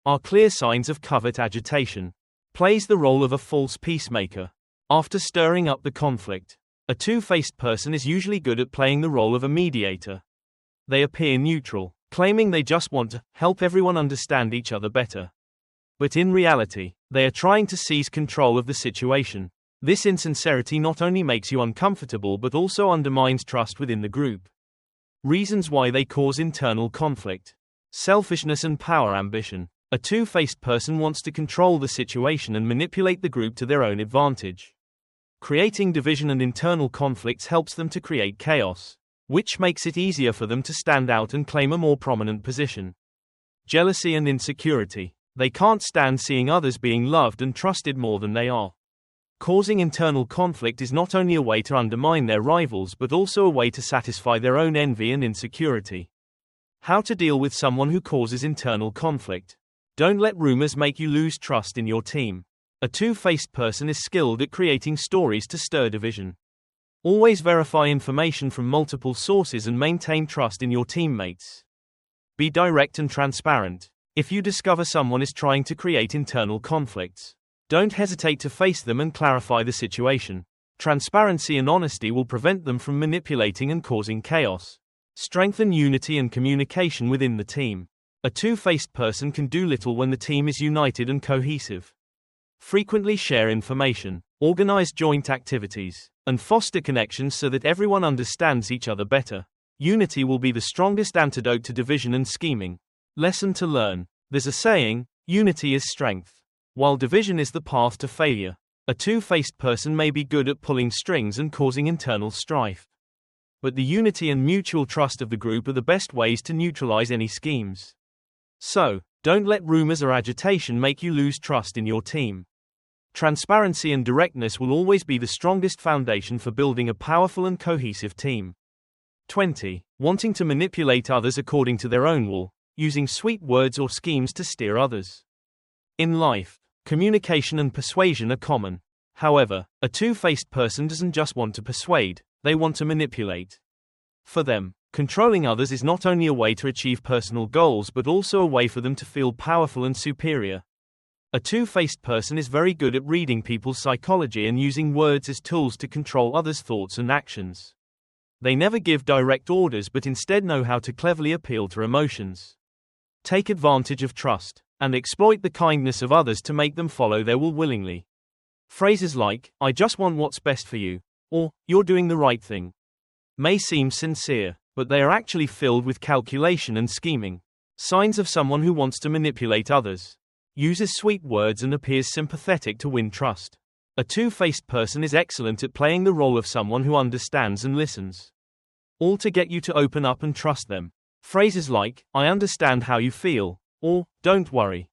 are clear signs of covert agitation. Plays the role of a false peacemaker. After stirring up the conflict, a two-faced person is usually good at playing the role of a mediator. They appear neutral, claiming they just want to help everyone understand each other better. But in reality, they are trying to seize control of the situation. This insincerity not only makes you uncomfortable but also undermines trust within the group. Reasons why they cause internal conflict. Selfishness and power ambition. A two-faced person wants to control the situation and manipulate the group to their own advantage. Creating division and internal conflicts helps them to create chaos, which makes it easier for them to stand out and claim a more prominent position. Jealousy and insecurity. They can't stand seeing others being loved and trusted more than they are. Causing internal conflict is not only a way to undermine their rivals but also a way to satisfy their own envy and insecurity. How to deal with someone who causes internal conflict. Don't let rumors make you lose trust in your team. A two-faced person is skilled at creating stories to stir division. Always verify information from multiple sources and maintain trust in your teammates. Be direct and transparent. If you discover someone is trying to create internal conflicts, don't hesitate to face them and clarify the situation. Transparency and honesty will prevent them from manipulating and causing chaos. Strengthen unity and communication within the team. A two-faced person can do little when the team is united and cohesive. Frequently share information, organize joint activities, and foster connections so that everyone understands each other better. Unity will be the strongest antidote to division and scheming. Lesson to learn. There's a saying, unity is strength, while division is the path to failure. A two-faced person may be good at pulling strings and causing internal strife. But the unity and mutual trust of the group are the best ways to neutralize any schemes. So, don't let rumors or agitation make you lose trust in your team. Transparency and directness will always be the strongest foundation for building a powerful and cohesive team. 20. Wanting to manipulate others according to their own will, using sweet words or schemes to steer others. In life, communication and persuasion are common. However, a two-faced person doesn't just want to persuade, they want to manipulate. For them, controlling others is not only a way to achieve personal goals but also a way for them to feel powerful and superior. A two-faced person is very good at reading people's psychology and using words as tools to control others' thoughts and actions. They never give direct orders but instead know how to cleverly appeal to emotions. Take advantage of trust, and exploit the kindness of others to make them follow their will willingly. Phrases like, "I just want what's best for you," or, "You're doing the right thing," may seem sincere, but they are actually filled with calculation and scheming. Signs of someone who wants to manipulate others. Uses sweet words and appears sympathetic to win trust. A two-faced person is excellent at playing the role of someone who understands and listens. All to get you to open up and trust them. Phrases like, "I understand how you feel," or, "Don't worry,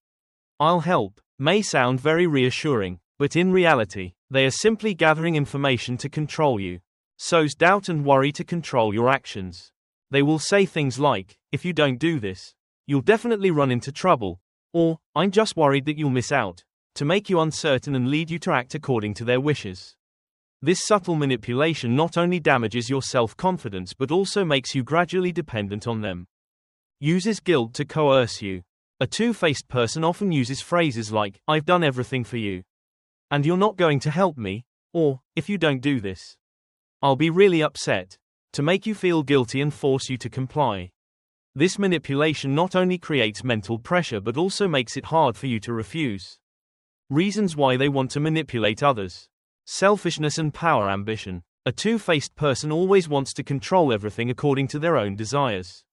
I'll help," may sound very reassuring, but in reality, they are simply gathering information to control you. Sows doubt and worry to control your actions. They will say things like, "If you don't do this, you'll definitely run into trouble," or, "I'm just worried that you'll miss out," to make you uncertain and lead you to act according to their wishes. This subtle manipulation not only damages your self-confidence but also makes you gradually dependent on them. Uses guilt to coerce you. A two-faced person often uses phrases like, "I've done everything for you," and "You're not going to help me," or, "If you don't do this, I'll be really upset," to make you feel guilty and force you to comply. This manipulation not only creates mental pressure but also makes it hard for you to refuse. Reasons why they want to manipulate others. Selfishness and power ambition. A two-faced person always wants to control everything according to their own desires.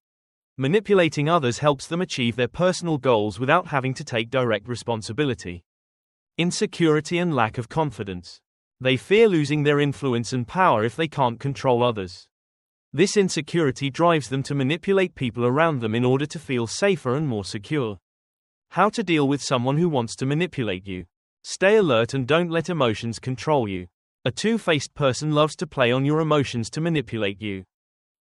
Manipulating others helps them achieve their personal goals without having to take direct responsibility. Insecurity and lack of confidence. They fear losing their influence and power if they can't control others. This insecurity drives them to manipulate people around them in order to feel safer and more secure. How to deal with someone who wants to manipulate you. Stay alert and don't let emotions control you. A two-faced person loves to play on your emotions to manipulate you.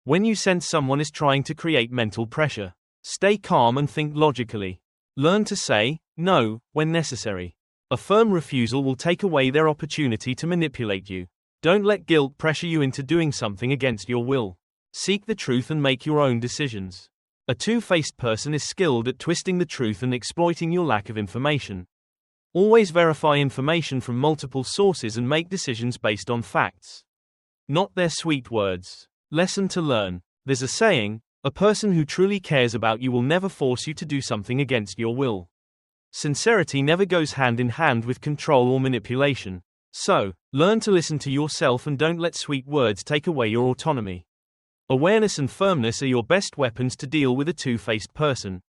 When you sense someone is trying to create mental pressure, stay calm and think logically. Learn to say no when necessary. A firm refusal will take away their opportunity to manipulate you. Don't let guilt pressure you into doing something against your will. Seek the truth and make your own decisions. A two-faced person is skilled at twisting the truth and exploiting your lack of information. Always verify information from multiple sources and make decisions based on facts, not their sweet words. Lesson to learn. There's a saying, a person who truly cares about you will never force you to do something against your will. Sincerity never goes hand in hand with control or manipulation. So, learn to listen to yourself and don't let sweet words take away your autonomy. Awareness and firmness are your best weapons to deal with a two-faced person.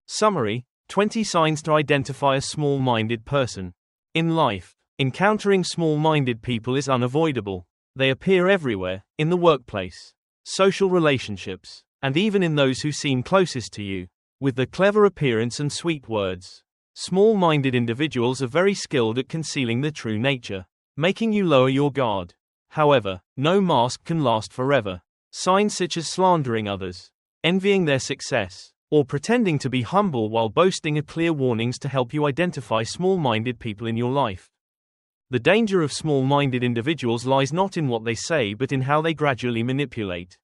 Summary: 20 signs to identify a small-minded person. In life, encountering small-minded people is unavoidable. They appear everywhere, in the workplace, social relationships, and even in those who seem closest to you. With their clever appearance and sweet words, small-minded individuals are very skilled at concealing their true nature, making you lower your guard. However, no mask can last forever. Signs such as slandering others, envying their success, or pretending to be humble while boasting are clear warnings to help you identify small-minded people in your life. The danger of small-minded individuals lies not in what they say but in how they gradually manipulate,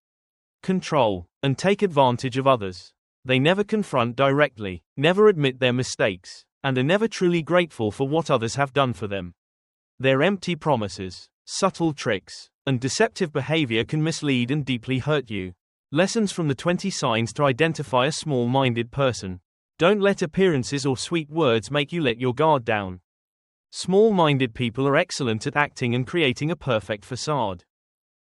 control, and take advantage of others. They never confront directly, never admit their mistakes, and are never truly grateful for what others have done for them. Their empty promises, subtle tricks, and deceptive behavior can mislead and deeply hurt you. Lessons from the 20 signs to identify a small-minded person. Don't let appearances or sweet words make you let your guard down. Small-minded people are excellent at acting and creating a perfect facade.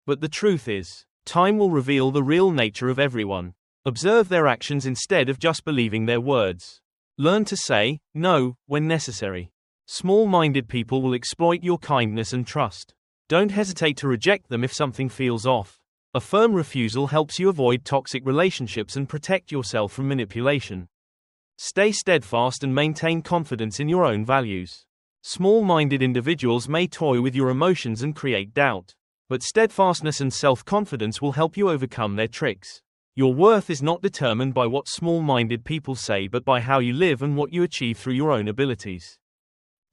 But the truth is, time will reveal the real nature of everyone. Observe their actions instead of just believing their words. Learn to say no when necessary. Small-minded people will exploit your kindness and trust. Don't hesitate to reject them if something feels off. A firm refusal helps you avoid toxic relationships and protect yourself from manipulation. Stay steadfast and maintain confidence in your own values. Small-minded individuals may toy with your emotions and create doubt, but steadfastness and self-confidence will help you overcome their tricks. Your worth is not determined by what small-minded people say but by how you live and what you achieve through your own abilities.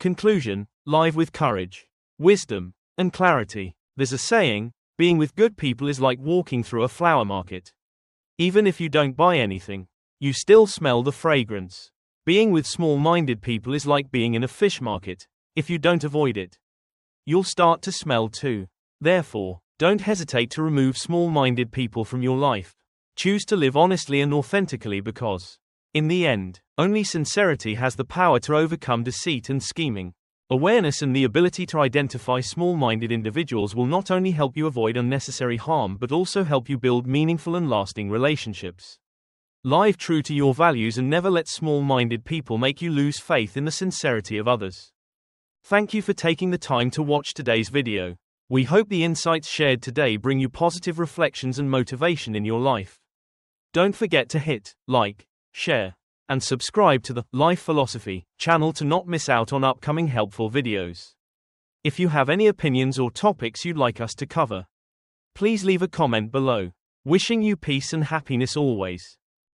Conclusion: live with courage, wisdom, and clarity. There's a saying, being with good people is like walking through a flower market. Even if you don't buy anything, you still smell the fragrance. Being with small-minded people is like being in a fish market. If you don't avoid it, you'll start to smell too. Therefore, don't hesitate to remove small-minded people from your life. Choose to live honestly and authentically because, in the end, only sincerity has the power to overcome deceit and scheming. Awareness and the ability to identify small-minded individuals will not only help you avoid unnecessary harm but also help you build meaningful and lasting relationships. Live true to your values and never let small-minded people make you lose faith in the sincerity of others. Thank you for taking the time to watch today's video. We hope the insights shared today bring you positive reflections and motivation in your life. Don't forget to hit like, share, and subscribe to the Life Philosophy channel to not miss out on upcoming helpful videos. If you have any opinions or topics you'd like us to cover, please leave a comment below. Wishing you peace and happiness always.